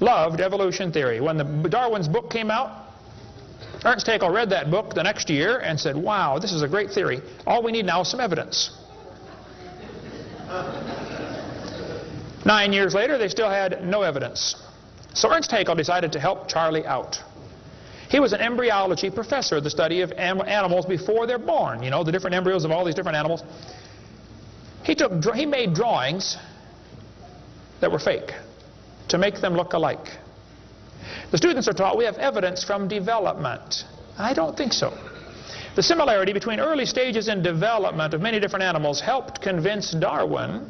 loved evolution theory. When Darwin's book came out, Ernst Haeckel read that book the next year and said, wow, this is a great theory. All we need now is some evidence. 9 years later, they still had no evidence. So Ernst Haeckel decided to help Charlie out. He was an embryology professor, the study of animals before they're born. You know, the different embryos of all these different animals. He made drawings that were fake to make them look alike. The students are taught we have evidence from development. I don't think so. The similarity between early stages in development of many different animals helped convince Darwin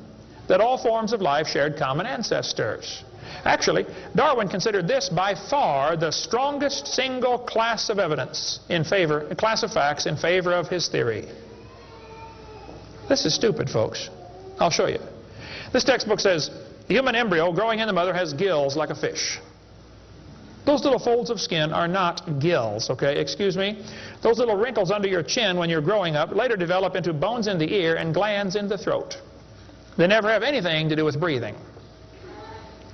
that all forms of life shared common ancestors. Actually, Darwin considered this by far the strongest single class of evidence in favor, a class of facts in favor of his theory. This is stupid, folks. I'll show you. This textbook says the human embryo growing in the mother has gills like a fish. Those little folds of skin are not gills, okay? Excuse me. Those little wrinkles under your chin when you're growing up later develop into bones in the ear and glands in the throat. They never have anything to do with breathing.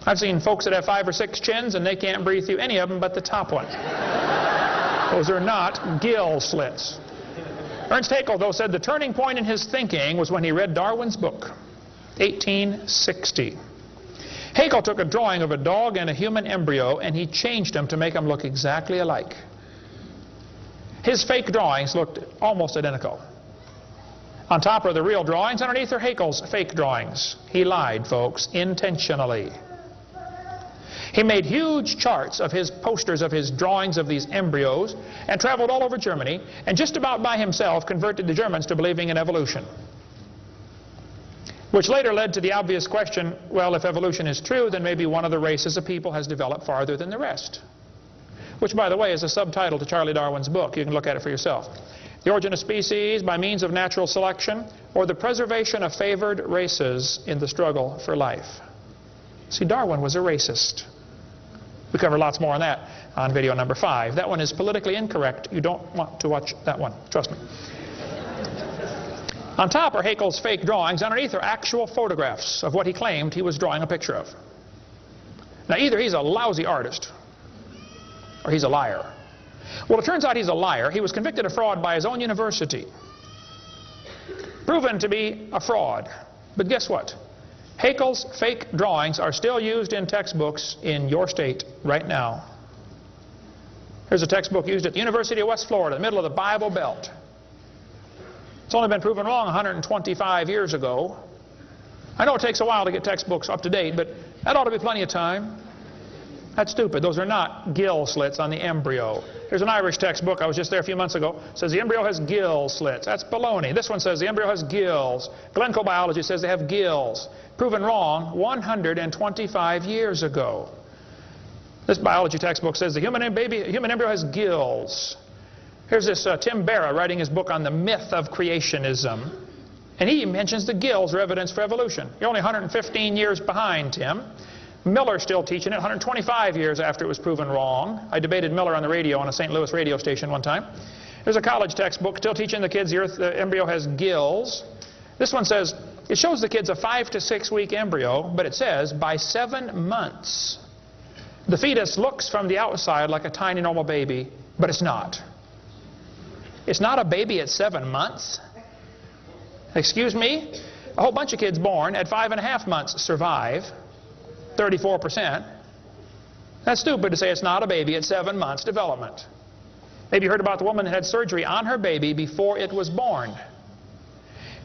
I've seen folks that have 5 or 6 chins and they can't breathe through any of them but the top one. Those are not gill slits. Ernst Haeckel, though, said the turning point in his thinking was when he read Darwin's book, 1860. Haeckel took a drawing of a dog and a human embryo and he changed them to make them look exactly alike. His fake drawings looked almost identical. On top are the real drawings, underneath are Haeckel's fake drawings. He lied, folks, intentionally. He made huge charts of his posters of his drawings of these embryos and traveled all over Germany and just about by himself converted the Germans to believing in evolution. Which later led to the obvious question, well, if evolution is true, then maybe one of the races of people has developed farther than the rest. Which, by the way, is a subtitle to Charlie Darwin's book. You can look at it for yourself. The Origin of Species by Means of Natural Selection, or the Preservation of Favored Races in the Struggle for Life. See, Darwin was a racist. We cover lots more on that on video number 5. That one is politically incorrect. You don't want to watch that one. Trust me. On top are Haeckel's fake drawings. Underneath are actual photographs of what he claimed he was drawing a picture of. Now, either he's a lousy artist or he's a liar. Well, it turns out he's a liar. He was convicted of fraud by his own university. Proven to be a fraud. But guess what? Haeckel's fake drawings are still used in textbooks in your state right now. Here's a textbook used at the University of West Florida, in the middle of the Bible Belt. It's only been proven wrong 125 years ago. I know it takes a while to get textbooks up to date, but that ought to be plenty of time. That's stupid. Those are not gill slits on the embryo. Here's an Irish textbook. I was just there a few months ago. It says the embryo has gill slits. That's baloney. This one says the embryo has gills. Glencoe Biology says they have gills. Proven wrong 125 years ago. This biology textbook says the human embryo has gills. Here's this Tim Barra writing his book on the myth of creationism. And he mentions the gills are evidence for evolution. You're only 115 years behind, Tim. Miller's still teaching it 125 years after it was proven wrong. I debated Miller on the radio on a St. Louis radio station one time. There's a college textbook still teaching the kids the embryo has gills. This one says, it shows the kids a 5 to 6 week embryo, but it says by 7 months, the fetus looks from the outside like a tiny normal baby, but it's not. It's not a baby at 7 months? Excuse me? A whole bunch of kids born at 5.5 months survive, 34%. That's stupid to say it's not a baby at 7 months development. Maybe you heard about the woman that had surgery on her baby before it was born.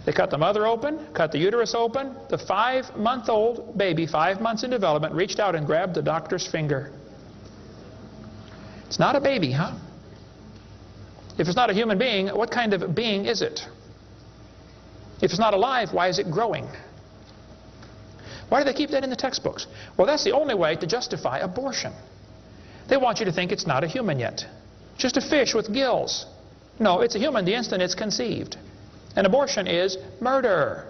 They cut the mother open, cut the uterus open. The 5-month-old baby, 5 months in development, reached out and grabbed the doctor's finger. It's not a baby, huh? If it's not a human being, what kind of being is it? If it's not alive, why is it growing? Why do they keep that in the textbooks? Well, that's the only way to justify abortion. They want you to think it's not a human yet. Just a fish with gills. No, it's a human the instant it's conceived. And abortion is murder.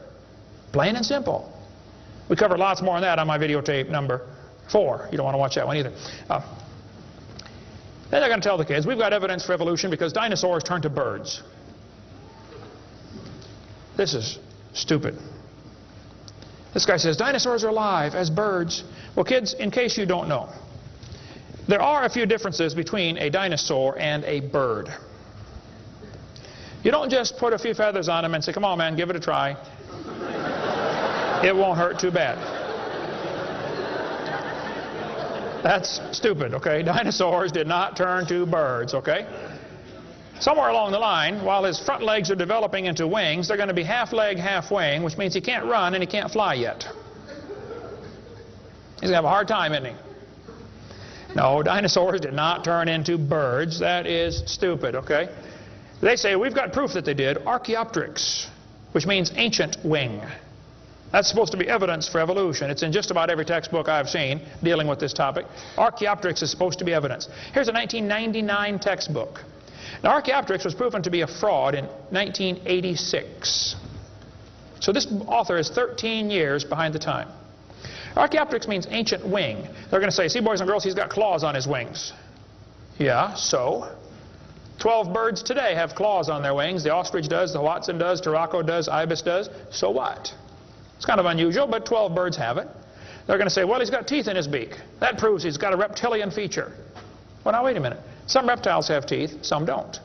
Plain and simple. We cover lots more on that on my videotape number 4. You don't want to watch that one either. Then they're going to tell the kids, we've got evidence for evolution because dinosaurs turned to birds. This is stupid. This guy says, dinosaurs are alive as birds. Well, kids, in case you don't know, there are a few differences between a dinosaur and a bird. You don't just put a few feathers on them and say, come on, man, give it a try. It won't hurt too bad. That's stupid, okay? Dinosaurs did not turn to birds, okay? Somewhere along the line, while his front legs are developing into wings, they're going to be half leg, half wing, which means he can't run and he can't fly yet. He's going to have a hard time, isn't he? No, dinosaurs did not turn into birds. That is stupid, okay? They say, we've got proof that they did. Archaeopteryx, which means ancient wing. That's supposed to be evidence for evolution. It's in just about every textbook I've seen dealing with this topic. Archaeopteryx is supposed to be evidence. Here's a 1999 textbook. Now, Archaeopteryx was proven to be a fraud in 1986. So this author is 13 years behind the time. Archaeopteryx means ancient wing. They're going to say, see, boys and girls, he's got claws on his wings. Yeah, so? 12 birds today have claws on their wings. The ostrich does, the Watson does, Turako does, ibis does. So what? It's kind of unusual, but 12 birds have it. They're going to say, well, he's got teeth in his beak. That proves he's got a reptilian feature. Well, now, wait a minute. Some reptiles have teeth, some don't.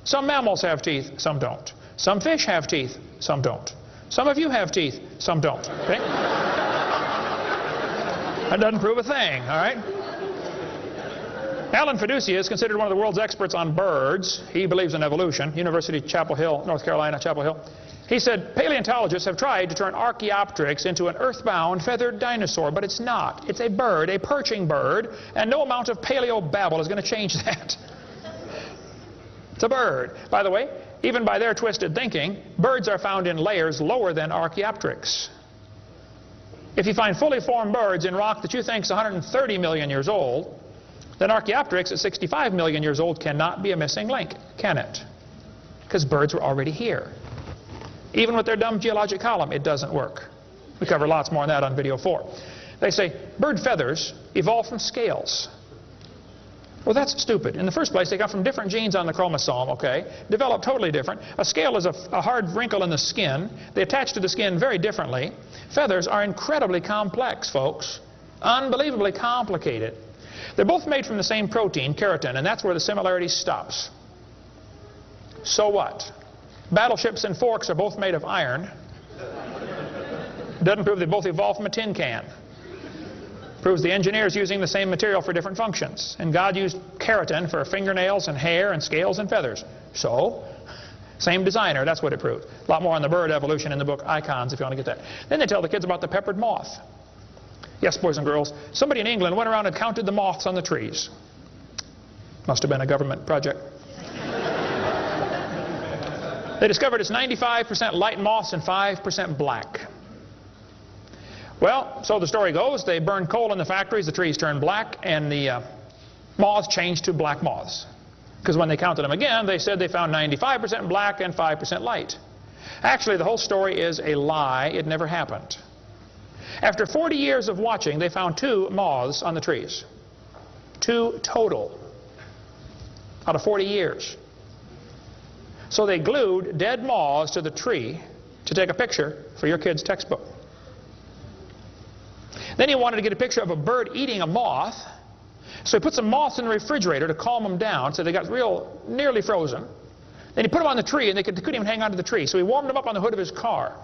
Some mammals have teeth, some don't. Some fish have teeth, some don't. Some of you have teeth, some don't. Okay? That doesn't prove a thing, all right? Alan Fiducia is considered one of the world's experts on birds. He believes in evolution. University of Chapel Hill, North Carolina, Chapel Hill. He said, paleontologists have tried to turn Archaeopteryx into an earthbound feathered dinosaur, but it's not. It's a bird, a perching bird, and no amount of paleo-babble is going to change that. It's a bird. By the way, even by their twisted thinking, birds are found in layers lower than Archaeopteryx. If you find fully formed birds in rock that you think is 130 million years old, then Archaeopteryx at 65 million years old cannot be a missing link, can it? Because birds were already here. Even with their dumb geologic column, it doesn't work. We cover lots more on that on video 4. They say bird feathers evolved from scales. Well, that's stupid. In the first place, they come from different genes on the chromosome, okay? Developed totally different. A scale is a hard wrinkle in the skin. They attach to the skin very differently. Feathers are incredibly complex, folks. Unbelievably complicated. They're both made from the same protein, keratin, and that's where the similarity stops. So what? Battleships and forks are both made of iron. Doesn't prove they both evolved from a tin can. Proves the engineer's using the same material for different functions. And God used keratin for fingernails and hair and scales and feathers. So, same designer, that's what it proves. A lot more on the bird evolution in the book Icons if you want to get that. Then they tell the kids about the peppered moth. Yes, boys and girls, somebody in England went around and counted the moths on the trees. Must have been a government project. They discovered it's 95% light moths and 5% black. Well, so the story goes, they burned coal in the factories, the trees turned black, and the moths changed to black moths. Because when they counted them again, they said they found 95% black and 5% light. Actually, the whole story is a lie. It never happened. After 40 years of watching, they found 2 moths on the trees. 2 total out of 40 years. So they glued dead moths to the tree to take a picture for your kid's textbook. Then he wanted to get a picture of a bird eating a moth, so he put some moths in the refrigerator to calm them down so they got nearly frozen. Then he put them on the tree, and they couldn't even hang on to the tree, so he warmed them up on the hood of his car.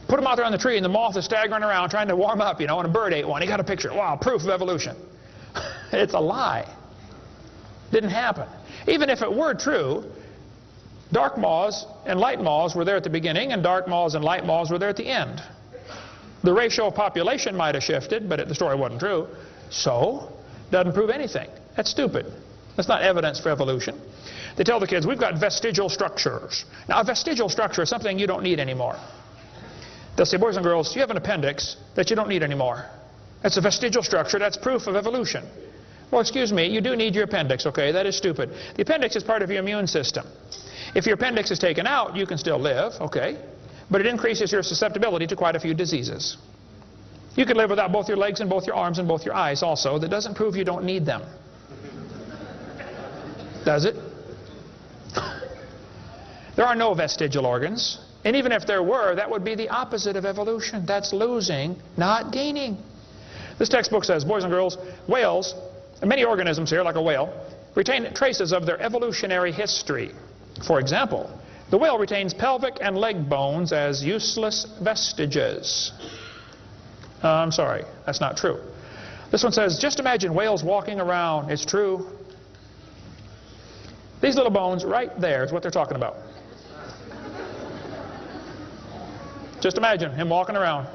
Put them out there on the tree, and the moth is staggering around trying to warm up, you know, and a bird ate one. He got a picture. Wow, proof of evolution. It's a lie. Didn't happen. Even if it were true, dark moths and light moths were there at the beginning, and dark moths and light moths were there at the end. The ratio of population might have shifted, but the story wasn't true. So, doesn't prove anything. That's stupid. That's not evidence for evolution. They tell the kids, we've got vestigial structures. Now, a vestigial structure is something you don't need anymore. They'll say, boys and girls, you have an appendix that you don't need anymore. That's a vestigial structure. That's proof of evolution. Well, excuse me, you do need your appendix, okay? That is stupid. The appendix is part of your immune system. If your appendix is taken out, you can still live, okay? But it increases your susceptibility to quite a few diseases. You could live without both your legs and both your arms and both your eyes also. That doesn't prove you don't need them. Does it? There are no vestigial organs. And even if there were, that would be the opposite of evolution. That's losing, not gaining. This textbook says, boys and girls, whales, and many organisms here, like a whale, retain traces of their evolutionary history. For example, the whale retains pelvic and leg bones as useless vestiges. I'm sorry, that's not true. This one says, just imagine whales walking around. It's true. These little bones right there is what they're talking about. Just imagine him walking around.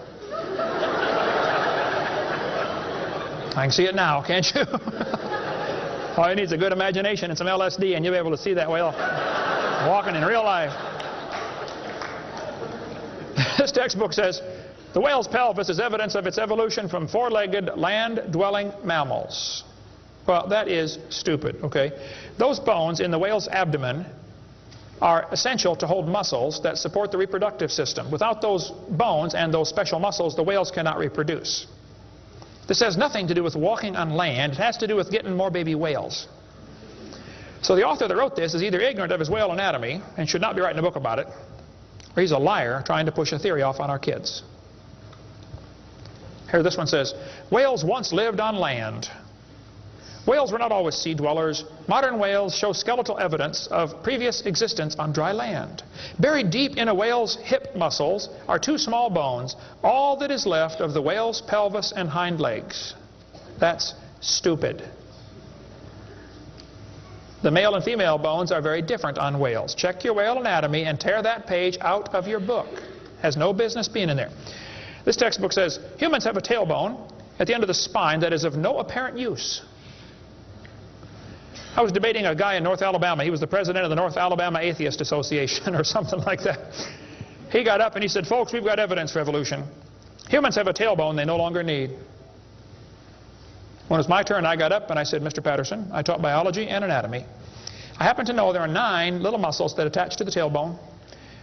I can see it now, can't you? All you need is a good imagination and some LSD, and you'll be able to see that whale walking in real life. This textbook says, the whale's pelvis is evidence of its evolution from 4-legged land-dwelling mammals. Well, that is stupid, okay? Those bones in the whale's abdomen are essential to hold muscles that support the reproductive system. Without those bones and those special muscles, the whales cannot reproduce. This has nothing to do with walking on land. It has to do with getting more baby whales. So the author that wrote this is either ignorant of his whale anatomy and should not be writing a book about it, or he's a liar trying to push a theory off on our kids. Here, this one says, whales once lived on land. Whales were not always sea dwellers. Modern whales show skeletal evidence of previous existence on dry land. Buried deep in a whale's hip muscles are 2 small bones, all that is left of the whale's pelvis and hind legs. That's stupid. The male and female bones are very different on whales. Check your whale anatomy and tear that page out of your book. Has no business being in there. This textbook says, humans have a tailbone at the end of the spine that is of no apparent use. I was debating a guy in North Alabama. He was the president of the North Alabama Atheist Association or something like that. He got up and he said, folks, we've got evidence for evolution. Humans have a tailbone they no longer need. When it was my turn, I got up and I said, Mr. Patterson, I taught biology and anatomy. I happen to know there are 9 little muscles that attach to the tailbone,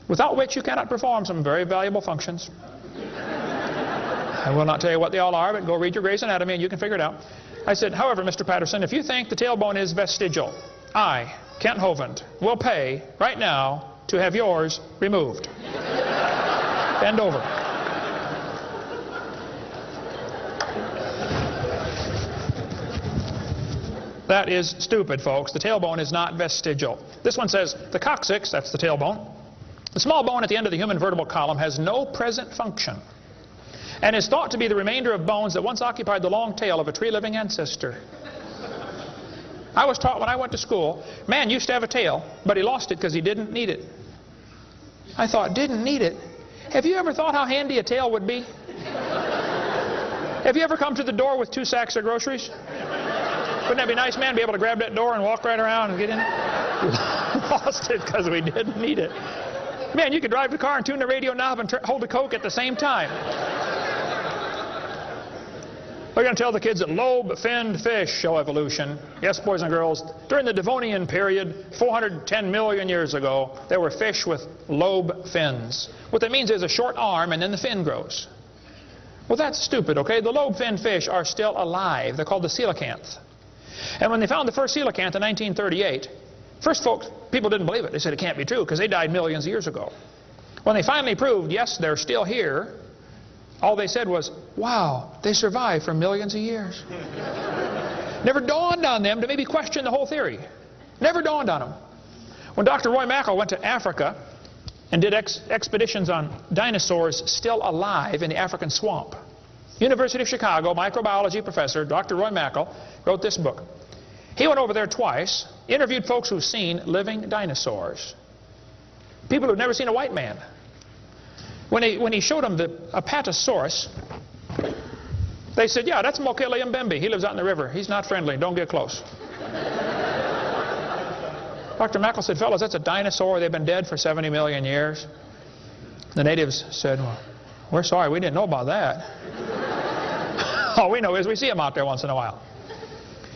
without which you cannot perform some very valuable functions. I will not tell you what they all are, but go read your Gray's Anatomy and you can figure it out. I said, however, Mr. Patterson, if you think the tailbone is vestigial, I, Kent Hovind, will pay right now to have yours removed. Bend over. That is stupid, folks. The tailbone is not vestigial. This one says, the coccyx, that's the tailbone, the small bone at the end of the human vertebral column, has no present function and is thought to be the remainder of bones that once occupied the long tail of a tree-living ancestor. I was taught when I went to school, man used to have a tail, but he lost it because he didn't need it. I thought, didn't need it? Have you ever thought how handy a tail would be? Have you ever come to the door with 2 sacks of groceries? Wouldn't that be nice, man, be able to grab that door and walk right around and get in? Lost it because we didn't need it. Man, you could drive the car and tune the radio knob and hold a Coke at the same time. They're going to tell the kids that lobe-finned fish show evolution. Yes, boys and girls, during the Devonian period, 410 million years ago, there were fish with lobe fins. What that means is a short arm and then the fin grows. Well, that's stupid, okay? The lobe-finned fish are still alive. They're called the coelacanth. And when they found the first coelacanth in 1938, first people didn't believe it. They said it can't be true because they died millions of years ago. When they finally proved, yes, they're still here, all they said was, wow, they survived for millions of years. Never dawned on them to maybe question the whole theory. Never dawned on them. When Dr. Roy Mackal went to Africa and did expeditions on dinosaurs still alive in the African swamp, University of Chicago microbiology professor Dr. Roy Mackal wrote this book. He went over there twice, interviewed folks who've seen living dinosaurs. People who've never seen a white man. When he showed them the Apatosaurus, they said, yeah, that's Mokele Mbembe. He lives out in the river. He's not friendly. Don't get close. Dr. Mackal said, fellas, that's a dinosaur. They've been dead for 70 million years. The natives said, well, we're sorry. We didn't know about that. All we know is we see them out there once in a while.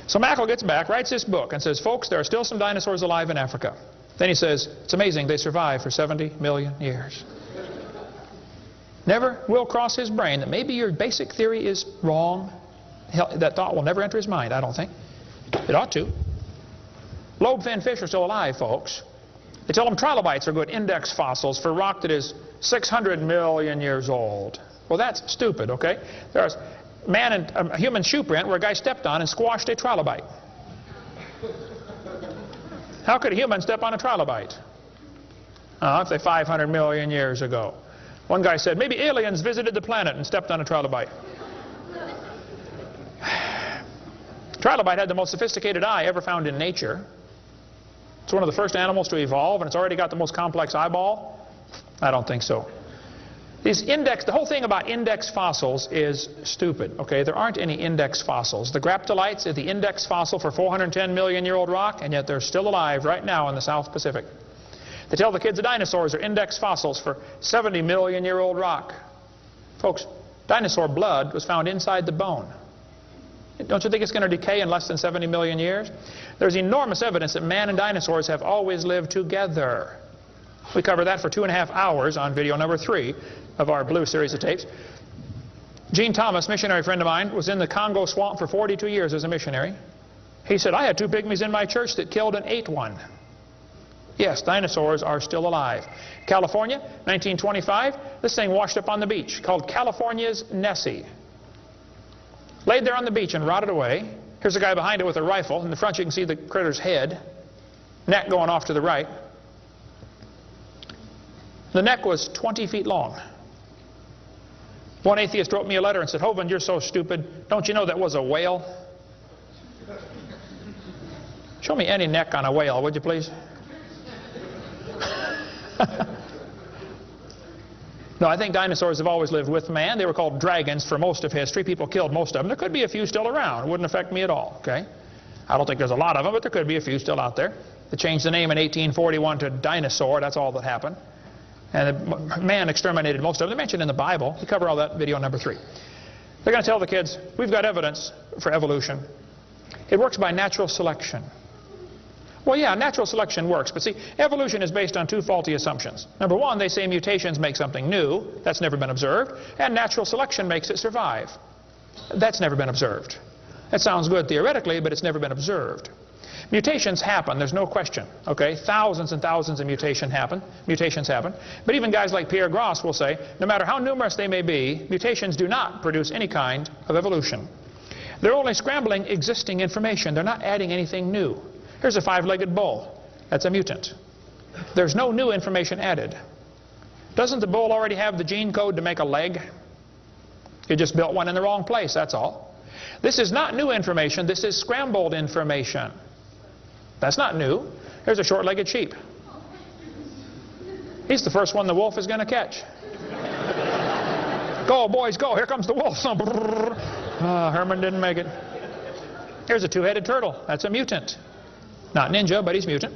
So Mackal gets back, writes this book, and says, folks, there are still some dinosaurs alive in Africa. Then he says, it's amazing. They survived for 70 million years. Never will cross his brain that maybe your basic theory is wrong. That thought will never enter his mind, I don't think. It ought to. Lobe-finned fish are still alive, folks. They tell them trilobites are good index fossils for rock that is 600 million years old. Well, that's stupid, okay? There's a human shoe print where a guy stepped on and squashed a trilobite. How could a human step on a trilobite? If they 500 million years ago. One guy said, maybe aliens visited the planet and stepped on a trilobite. Trilobite had the most sophisticated eye ever found in nature. It's one of the first animals to evolve, and it's already got the most complex eyeball. I don't think so. The whole thing about index fossils is stupid, okay? There aren't any index fossils. The graptolites are the index fossil for 410-million-year-old rock, and yet they're still alive right now in the South Pacific. They tell the kids the dinosaurs are index fossils for 70-million-year-old rock. Folks, dinosaur blood was found inside the bone. Don't you think it's going to decay in less than 70 million years? There's enormous evidence that man and dinosaurs have always lived together. We cover that for 2.5 hours on video number 3 of our Blue series of tapes. Gene Thomas, missionary friend of mine, was in the Congo swamp for 42 years as a missionary. He said, I had 2 pygmies in my church that killed and ate one. Yes, dinosaurs are still alive. California, 1925, this thing washed up on the beach called California's Nessie. Laid there on the beach and rotted away. Here's a guy behind it with a rifle. In the front you can see the critter's head, neck going off to the right. The neck was 20 feet long. One atheist wrote me a letter and said, Hovind, you're so stupid. Don't you know that was a whale? Show me any neck on a whale, would you please? No, I think dinosaurs have always lived with man. They were called dragons for most of history. People killed most of them. There could be a few still around. It wouldn't affect me at all, okay? I don't think there's a lot of them, but there could be a few still out there. They changed the name in 1841 to dinosaur. That's all that happened. And man exterminated most of them. They're mentioned in the Bible. We cover all that in video number 3. They're going to tell the kids, we've got evidence for evolution. It works by natural selection. Well, yeah, natural selection works, but see, evolution is based on 2 faulty assumptions. Number 1, they say mutations make something new. That's never been observed. And natural selection makes it survive. That's never been observed. That sounds good theoretically, but it's never been observed. Mutations happen, there's no question, okay? Thousands and thousands of mutations happen. But even guys like Pierre Gross will say, no matter how numerous they may be, mutations do not produce any kind of evolution. They're only scrambling existing information. They're not adding anything new. Here's a 5-legged bull. That's a mutant. There's no new information added. Doesn't the bull already have the gene code to make a leg? You just built one in the wrong place, that's all. This is not new information. This is scrambled information. That's not new. Here's a short-legged sheep. He's the first one the wolf is going to catch. Go, boys, go. Here comes the wolf. Herman didn't make it. Here's a 2-headed turtle. That's a mutant. Not ninja, but he's mutant.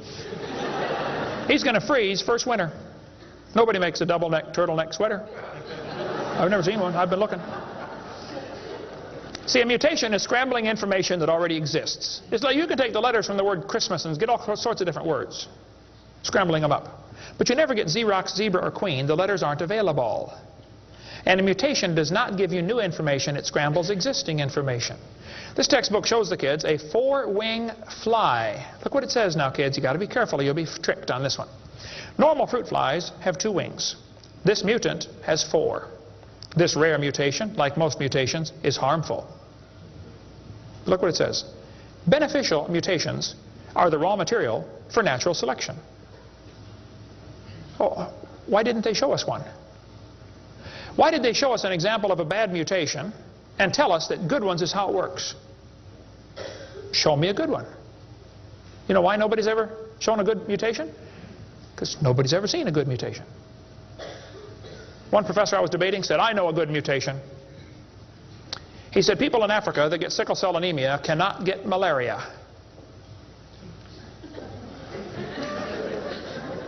He's going to freeze first winter. Nobody makes a double-neck turtleneck sweater. I've never seen one. I've been looking. See, a mutation is scrambling information that already exists. It's like you can take the letters from the word Christmas and get all sorts of different words, scrambling them up. But you never get Xerox, zebra, or queen. The letters aren't available. And a mutation does not give you new information. It scrambles existing information. This textbook shows the kids a 4-wing fly. Look what it says now, kids. You got to be careful or you'll be tricked on this one. Normal fruit flies have 2 wings. This mutant has 4. This rare mutation, like most mutations, is harmful. Look what it says. Beneficial mutations are the raw material for natural selection. Oh, why didn't they show us one? Why did they show us an example of a bad mutation and tell us that good ones is how it works? Show me a good one. You know why nobody's ever shown a good mutation? Because nobody's ever seen a good mutation. One professor I was debating said, I know a good mutation. He said, people in Africa that get sickle cell anemia cannot get malaria.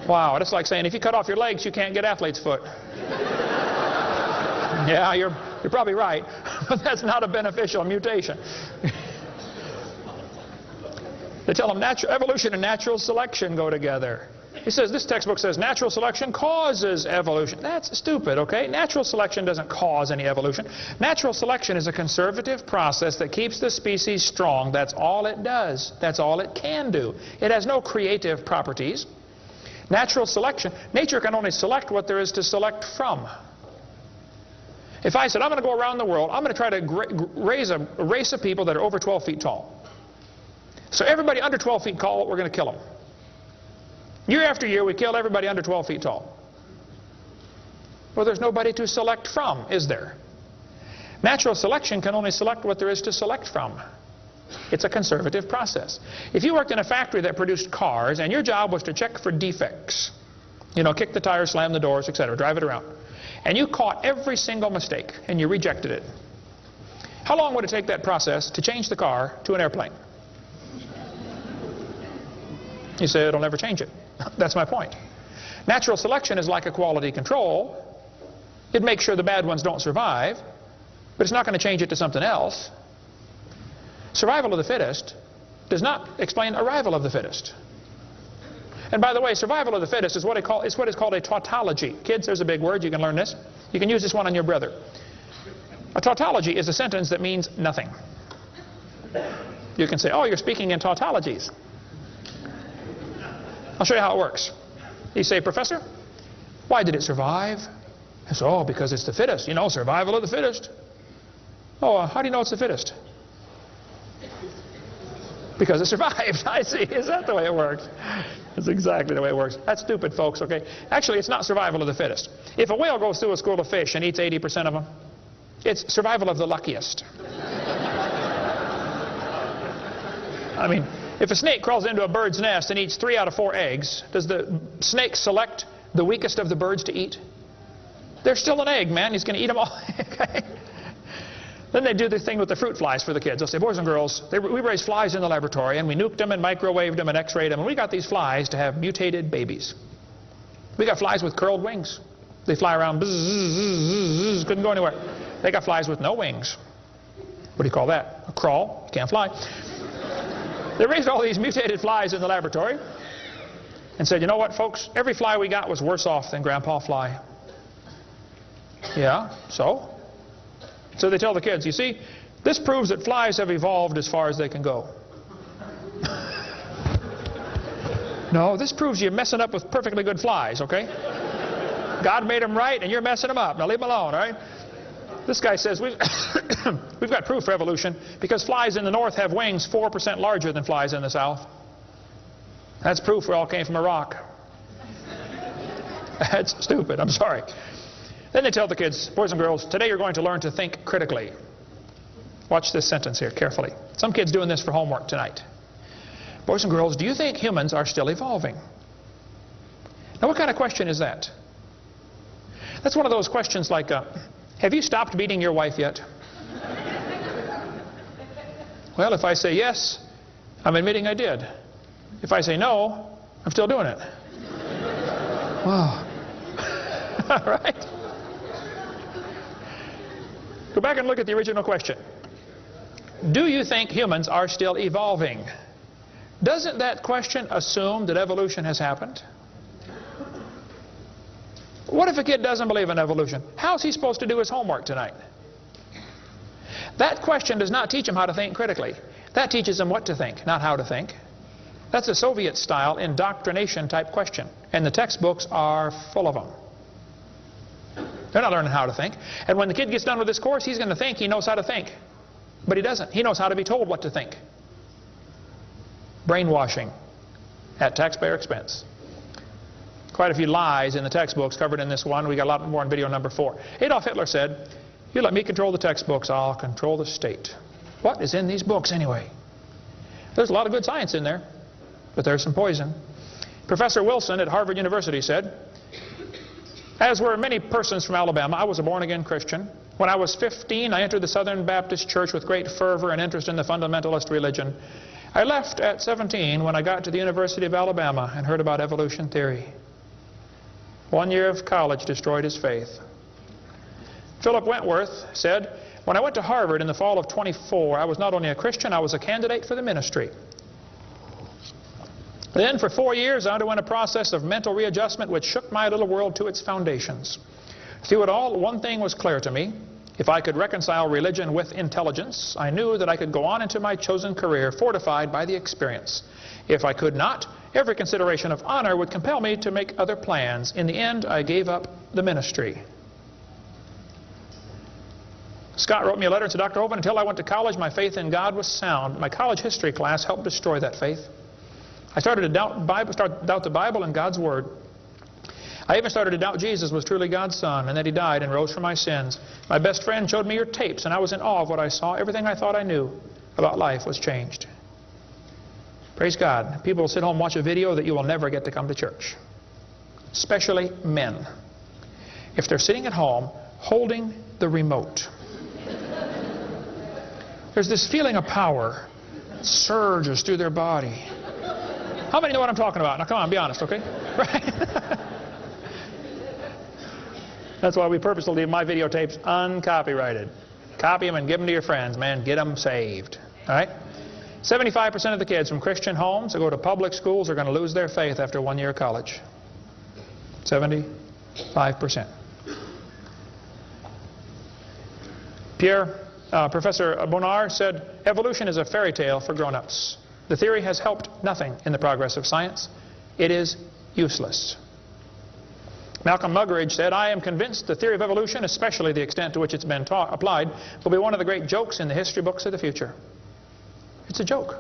Wow, that's like saying if you cut off your legs, you can't get athlete's foot. Yeah, you're probably right, but that's not a beneficial mutation. They tell them evolution and natural selection go together. He says, this textbook says natural selection causes evolution. That's stupid, okay? Natural selection doesn't cause any evolution. Natural selection is a conservative process that keeps the species strong. That's all it does. That's all it can do. It has no creative properties. Natural selection, nature can only select what there is to select from. If I said, I'm going to go around the world, I'm going to try to raise a race of people that are over 12 feet tall. So everybody under 12 feet tall, we're going to kill them. Year after year, we kill everybody under 12 feet tall. Well, there's nobody to select from, is there? Natural selection can only select what there is to select from. It's a conservative process. If you worked in a factory that produced cars and your job was to check for defects, you know, kick the tires, slam the doors, etc., drive it around, and you caught every single mistake and you rejected it, how long would it take that process to change the car to an airplane? You say it'll never change it. That's my point. Natural selection is like a quality control. It makes sure the bad ones don't survive, but it's not going to change it to something else. Survival of the fittest does not explain arrival of the fittest. And by the way, survival of the fittest is what is called a tautology. Kids, there's a big word. You can learn this. You can use this one on your brother. A tautology is a sentence that means nothing. You can say, oh, you're speaking in tautologies. I'll show you how it works. You say, Professor, why did it survive? I say, oh, because it's the fittest. You know, survival of the fittest. Oh, how do you know it's the fittest? Because it survived. I see. Is that the way it works? That's exactly the way it works. That's stupid, folks, okay? Actually, it's not survival of the fittest. If a whale goes through a school of fish and eats 80% of them, it's survival of the luckiest. I mean, if a snake crawls into a bird's nest and eats 3 out of 4 eggs, does the snake select the weakest of the birds to eat? There's still an egg, man. He's going to eat them all. Okay? Then they do the thing with the fruit flies for the kids. They'll say, boys and girls, we raised flies in the laboratory, and we nuked them and microwaved them and x-rayed them, and we got these flies to have mutated babies. We got flies with curled wings. They fly around, bzz, bzz, bzz, bzz, couldn't go anywhere. They got flies with no wings. What do you call that? A crawl. You can't fly. They raised all these mutated flies in the laboratory and said, you know what, folks? Every fly we got was worse off than Grandpa Fly. Yeah, so? So they tell the kids, you see, this proves that flies have evolved as far as they can go. No, this proves you're messing up with perfectly good flies, okay? God made them right and you're messing them up. Now leave them alone, all right? This guy says we've got proof for evolution because flies in the north have wings 4% larger than flies in the south. That's proof we all came from a rock. That's stupid, I'm sorry. Then they tell the kids, boys and girls, today you're going to learn to think critically. Watch this sentence here carefully. Some kids doing this for homework tonight. Boys and girls, do you think humans are still evolving? Now what kind of question is that? That's one of those questions like, have you stopped beating your wife yet? Well, if I say yes, I'm admitting I did. If I say no, I'm still doing it. Wow. All right. Go back and look at the original question. Do you think humans are still evolving? Doesn't that question assume that evolution has happened? What if a kid doesn't believe in evolution? How's he supposed to do his homework tonight? That question does not teach him how to think critically. That teaches him what to think, not how to think. That's a Soviet-style indoctrination type question, and the textbooks are full of them. They're not learning how to think. And when the kid gets done with this course, he's going to think he knows how to think. But he doesn't. He knows how to be told what to think. Brainwashing at taxpayer expense. Quite a few lies in the textbooks covered in this one. We got a lot more in video number 4. Adolf Hitler said, "You let me control the textbooks, I'll control the state." What is in these books anyway? There's a lot of good science in there, but there's some poison. Professor Wilson at Harvard University said, "As were many persons from Alabama, I was a born-again Christian. When I was 15, I entered the Southern Baptist Church with great fervor and interest in the fundamentalist religion. I left at 17 when I got to the University of Alabama and heard about evolution theory. 1 year of college destroyed his faith." Philip Wentworth said, "When I went to Harvard in the fall of 24, I was not only a Christian, I was a candidate for the ministry. Then for 4 years I underwent a process of mental readjustment which shook my little world to its foundations. Through it all, one thing was clear to me. If I could reconcile religion with intelligence, I knew that I could go on into my chosen career fortified by the experience. If I could not, every consideration of honor would compel me to make other plans. In the end, I gave up the ministry." Scott wrote me a letter and said, "Dr. Hovind, until I went to college, my faith in God was sound. My college history class helped destroy that faith. I started to doubt the Bible and God's Word. I even started to doubt Jesus was truly God's Son and that He died and rose for my sins. My best friend showed me your tapes and I was in awe of what I saw. Everything I thought I knew about life was changed." Praise God. People will sit home and watch a video that you will never get to come to church. Especially men. If they're sitting at home holding the remote. There's this feeling of power that surges through their body. How many know what I'm talking about? Now come on, be honest, okay? Right? That's why we purposely leave my videotapes uncopyrighted. Copy them and give them to your friends, man. Get them saved. All right? 75% of the kids from Christian homes that go to public schools are going to lose their faith after 1 year of college. 75%. Professor Abonniere said, "Evolution is a fairy tale for grown-ups. The theory has helped nothing in the progress of science. It is useless." Malcolm Muggeridge said, "I am convinced the theory of evolution, especially the extent to which it's been applied, will be one of the great jokes in the history books of the future." It's a joke.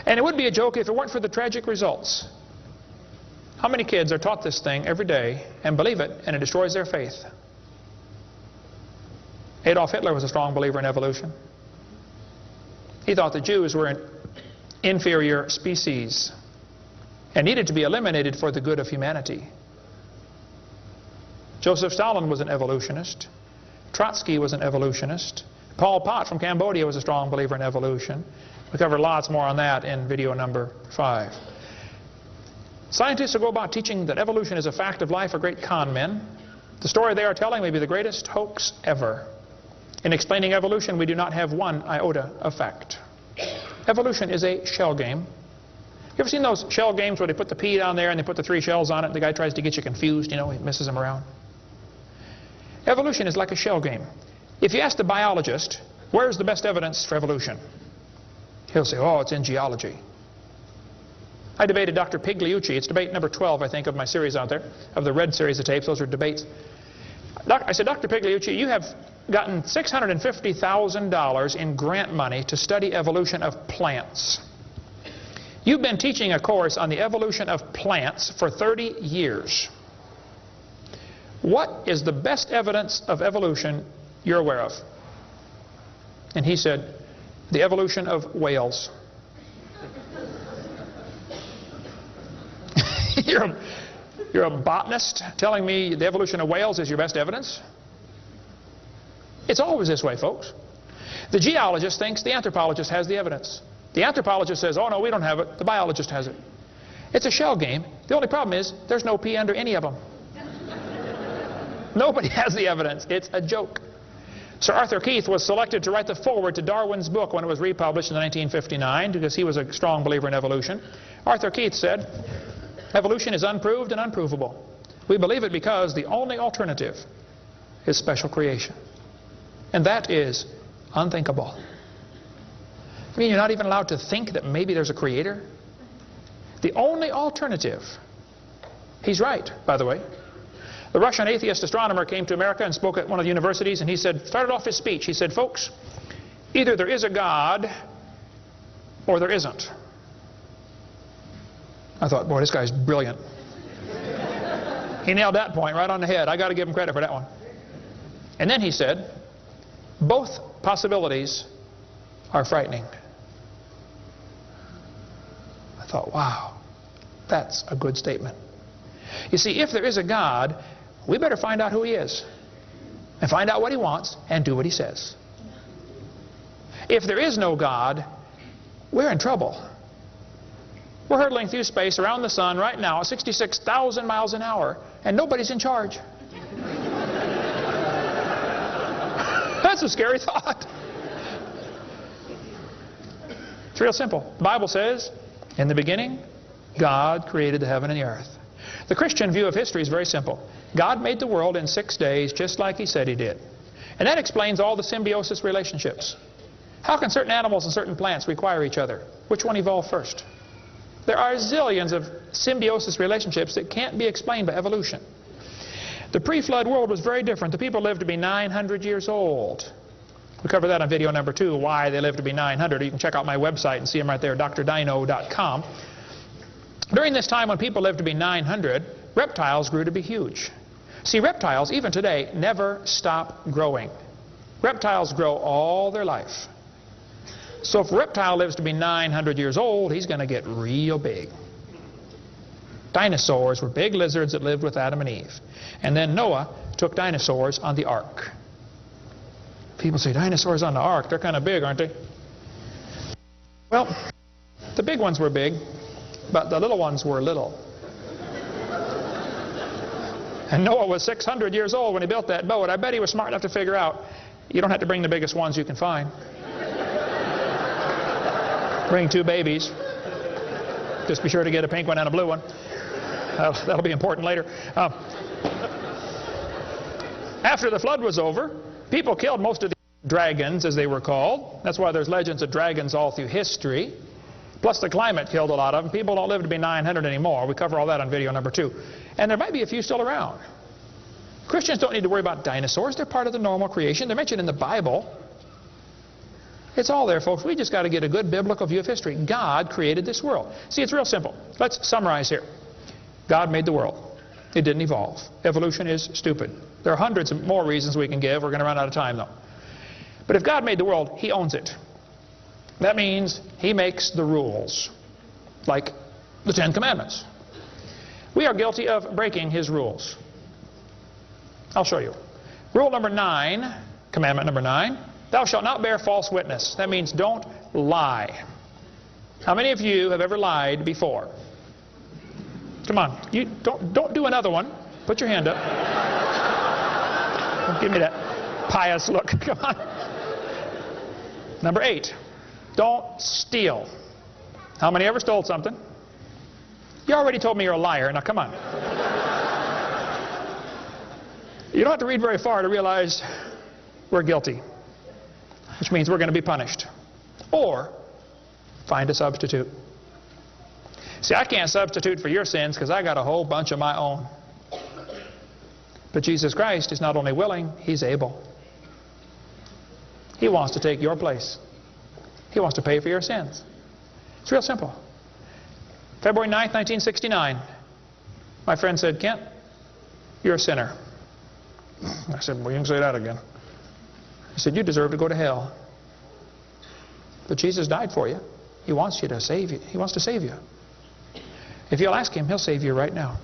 And it would be a joke if it weren't for the tragic results. How many kids are taught this thing every day and believe it, and it destroys their faith? Adolf Hitler was a strong believer in evolution. He thought the Jews were an inferior species and needed to be eliminated for the good of humanity. Joseph Stalin was an evolutionist. Trotsky was an evolutionist. Pol Pot from Cambodia was a strong believer in evolution. We covered lots more on that in video number 5. Scientists who go about teaching that evolution is a fact of life are great con men. The story they are telling may be the greatest hoax ever. In explaining evolution, we do not have one iota of fact. Evolution is a shell game. You ever seen those shell games where they put the pea down there and they put the 3 shells on it and the guy tries to get you confused, you know, he messes them around? Evolution is like a shell game. If you ask the biologist, where's the best evidence for evolution? He'll say, oh, it's in geology. I debated Dr. Pigliucci. It's debate number 12, I think, of my series out there, of the red series of tapes. Those are debates. I said, Dr. Pigliucci, you have gotten $650,000 in grant money to study evolution of plants. You've been teaching a course on the evolution of plants for 30 years. What is the best evidence of evolution you're aware of? And he said, the evolution of whales. You're a botanist telling me the evolution of whales is your best evidence? It's always this way, folks. The geologist thinks the anthropologist has the evidence. The anthropologist says, oh no, we don't have it. The biologist has it. It's a shell game. The only problem is there's no P under any of them. Nobody has the evidence. It's a joke. Sir Arthur Keith was selected to write the foreword to Darwin's book when it was republished in 1959 because he was a strong believer in evolution. Arthur Keith said, "Evolution is unproved and unprovable. We believe it because the only alternative is special creation. And that is unthinkable." I mean, you're not even allowed to think that maybe there's a creator? The only alternative. He's right, by the way. The Russian atheist astronomer came to America and spoke at one of the universities, and he started off his speech, he said, "Folks, either there is a God or there isn't." I thought, boy, this guy's brilliant. He nailed that point right on the head. I got to give him credit for that one. And then he said, "Both possibilities are frightening." I thought, wow, that's a good statement. You see, if there is a God, we better find out who he is and find out what he wants and do what he says. If there is no God, we're in trouble. We're hurtling through space around the sun right now at 66,000 miles an hour, and nobody's in charge. That's a scary thought. It's real simple. The Bible says, in the beginning, God created the heaven and the earth. The Christian view of history is very simple. God made the world in 6 days just like he said he did. And that explains all the symbiosis relationships. How can certain animals and certain plants require each other? Which one evolved first? There are zillions of symbiosis relationships that can't be explained by evolution. The pre-flood world was very different. The people lived to be 900 years old. We cover that on video number 2, why they lived to be 900. You can check out my website and see them right there, drdino.com. During this time when people lived to be 900, reptiles grew to be huge. See, reptiles, even today, never stop growing. Reptiles grow all their life. So if a reptile lives to be 900 years old, he's going to get real big. Dinosaurs were big lizards that lived with Adam and Eve. And then Noah took dinosaurs on the ark. People say, dinosaurs on the ark, they're kind of big, aren't they? Well, the big ones were big, but the little ones were little. And Noah was 600 years old when he built that boat. I bet he was smart enough to figure out, you don't have to bring the biggest ones you can find. Bring 2 babies. Just be sure to get a pink one and a blue one. That'll be important later. After the flood was over, people killed most of the dragons, as they were called. That's why there's legends of dragons all through history. Plus the climate killed a lot of them. People don't live to be 900 anymore. We cover all that on video number 2. And there might be a few still around. Christians don't need to worry about dinosaurs. They're part of the normal creation. They're mentioned in the Bible. It's all there, folks. We just got to get a good biblical view of history. God created this world. See, it's real simple. Let's summarize here. God made the world. It didn't evolve. Evolution is stupid. There are hundreds of more reasons we can give. We're going to run out of time, though. But if God made the world, he owns it. That means he makes the rules, like the 10 Commandments. We are guilty of breaking his rules. I'll show you. Rule number 9, commandment number 9, thou shalt not bear false witness. That means don't lie. How many of you have ever lied before? Come on, you don't do another one. Put your hand up. Don't give me that pious look. Come on. Number 8, don't steal. How many ever stole something? You already told me you're a liar. Now come on. You don't have to read very far to realize we're guilty, which means we're going to be punished. Or find a substitute. See, I can't substitute for your sins because I got a whole bunch of my own. But Jesus Christ is not only willing, he's able. He wants to take your place. He wants to pay for your sins. It's real simple. February 9th, 1969, my friend said, Kent, you're a sinner. I said, well, you can say that again. He said, you deserve to go to hell. But Jesus died for you. He wants you to save you. He wants to save you. If you'll ask him, he'll save you right now.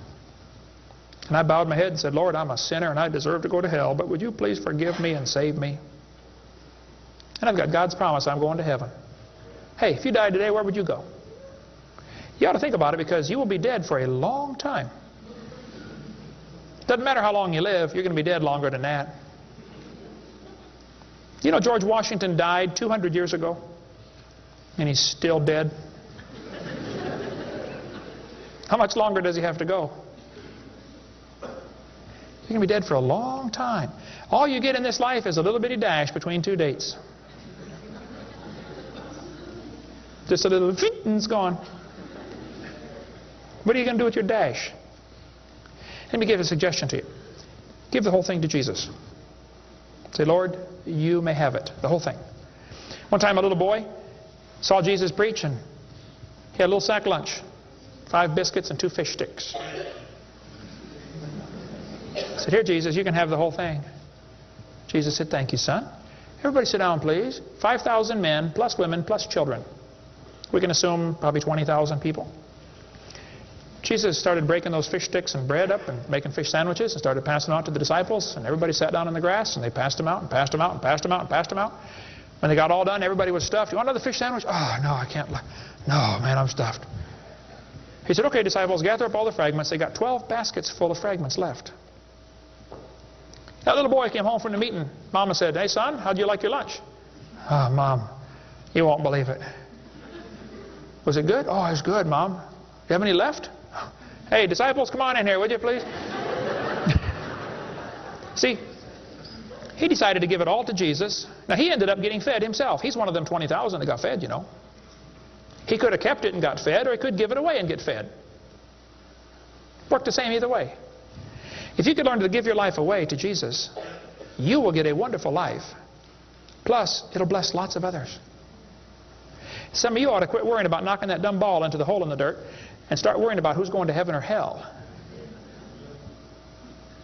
And I bowed my head and said, Lord, I'm a sinner and I deserve to go to hell, but would you please forgive me and save me? And I've got God's promise I'm going to heaven. Hey, if you died today, where would you go? You ought to think about it because you will be dead for a long time. Doesn't matter how long you live, you're going to be dead longer than that. You know George Washington died 200 years ago, and he's still dead? How much longer does he have to go? He's going to be dead for a long time. All you get in this life is a little bitty dash between two dates. Just a little, and it's gone. What are you going to do with your dash? Let me give a suggestion to you. Give the whole thing to Jesus. Say, Lord, you may have it, the whole thing. One time a little boy saw Jesus preach, and he had a little sack lunch, 5 biscuits and 2 fish sticks. He said, here, Jesus, you can have the whole thing. Jesus said, thank you, son. Everybody sit down, please. 5,000 men, plus women, plus children. We can assume probably 20,000 people. Jesus started breaking those fish sticks and bread up and making fish sandwiches and started passing them out to the disciples, and everybody sat down in the grass and they passed them out and passed them out and passed them out and passed them out. When they got all done, everybody was stuffed. You want another fish sandwich? Oh, no, I can't. No, man, I'm stuffed. He said, okay, disciples, gather up all the fragments. They got 12 baskets full of fragments left. That little boy came home from the meeting. Mama said, hey, son, how'd you like your lunch? Oh, Mom, you won't believe it. Was it good? Oh, it was good, Mom. You have any left? Hey, disciples, come on in here, would you please? See, he decided to give it all to Jesus. Now, he ended up getting fed himself. He's one of them 20,000 that got fed, you know. He could have kept it and got fed, or he could give it away and get fed. Worked the same either way. If you could learn to give your life away to Jesus, you will get a wonderful life. Plus, it'll bless lots of others. Some of you ought to quit worrying about knocking that dumb ball into the hole in the dirt and start worrying about who's going to heaven or hell.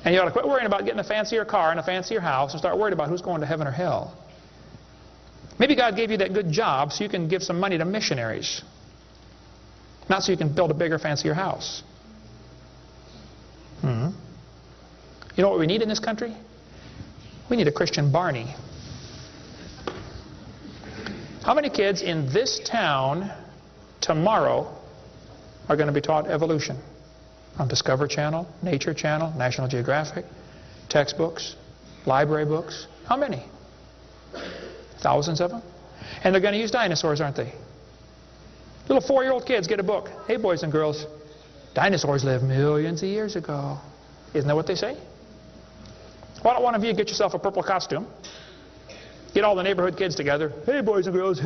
And you ought to quit worrying about getting a fancier car and a fancier house and start worrying about who's going to heaven or hell. Maybe God gave you that good job so you can give some money to missionaries, not so you can build a bigger, fancier house. You know what we need in this country? We need a Christian Barney. How many kids in this town tomorrow are going to be taught evolution on Discovery Channel, Nature Channel, National Geographic, textbooks, library books? How many? Thousands of them? And they're going to use dinosaurs, aren't they? Little 4-year-old kids get a book. Hey, boys and girls, dinosaurs lived millions of years ago. Isn't that what they say? Why don't one of you get yourself a purple costume? Get all the neighborhood kids together. Hey, boys and girls.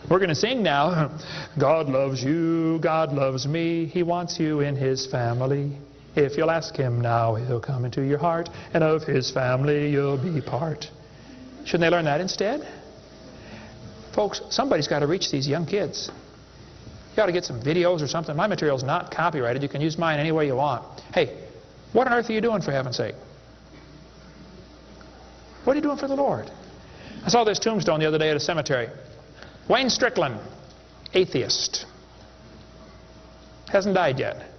We're going to sing now. God loves you, God loves me. He wants you in His family. If you'll ask Him now, He'll come into your heart, and of His family you'll be part. Shouldn't they learn that instead? Folks, somebody's got to reach these young kids. You ought to get some videos or something. My material's not copyrighted. You can use mine any way you want. Hey, what on earth are you doing, for heaven's sake? What are you doing for the Lord? I saw this tombstone the other day at a cemetery. Wayne Strickland, atheist. Hasn't died yet.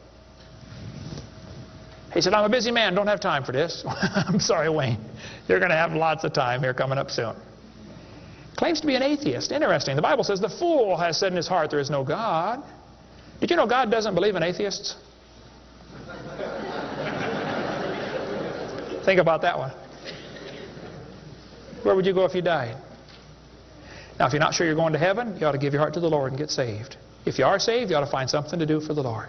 He said, I'm a busy man, don't have time for this. I'm sorry, Wayne. You're going to have lots of time here coming up soon. Claims to be an atheist. Interesting. The Bible says the fool has said in his heart there is no God. Did you know God doesn't believe in atheists? Think about that one. Where would you go if you died? Now, if you're not sure you're going to heaven, you ought to give your heart to the Lord and get saved. If you are saved, you ought to find something to do for the Lord.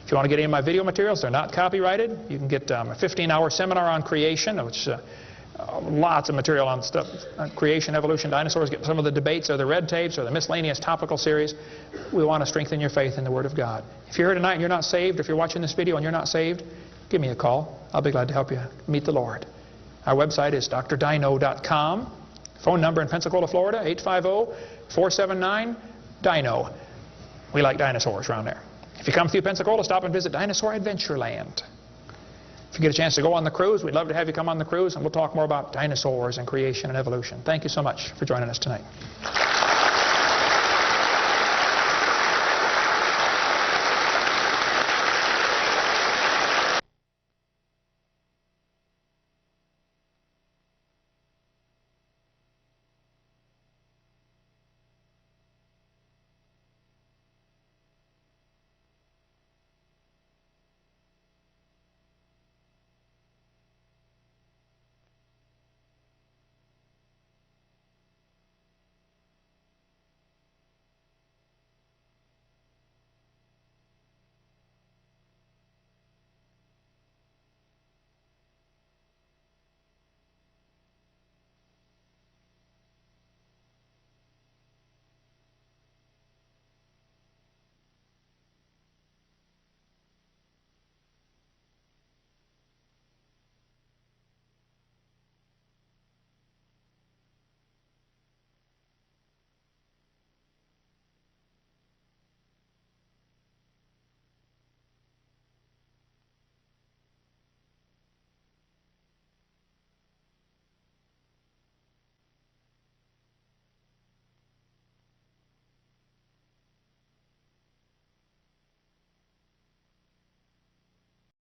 If you want to get any of my video materials, they're not copyrighted. You can get a 15-hour seminar on creation, which lots of material on stuff, creation, evolution, dinosaurs. Get some of the debates or the red tapes or the miscellaneous topical series. We want to strengthen your faith in the Word of God. If you're here tonight and you're not saved, or if you're watching this video and you're not saved, give me a call. I'll be glad to help you meet the Lord. Our website is drdino.com. Phone number in Pensacola, Florida, 850-479-DINO. We like dinosaurs around there. If you come through Pensacola, stop and visit Dinosaur Adventureland. If you get a chance to go on the cruise, we'd love to have you come on the cruise, and we'll talk more about dinosaurs and creation and evolution. Thank you so much for joining us tonight.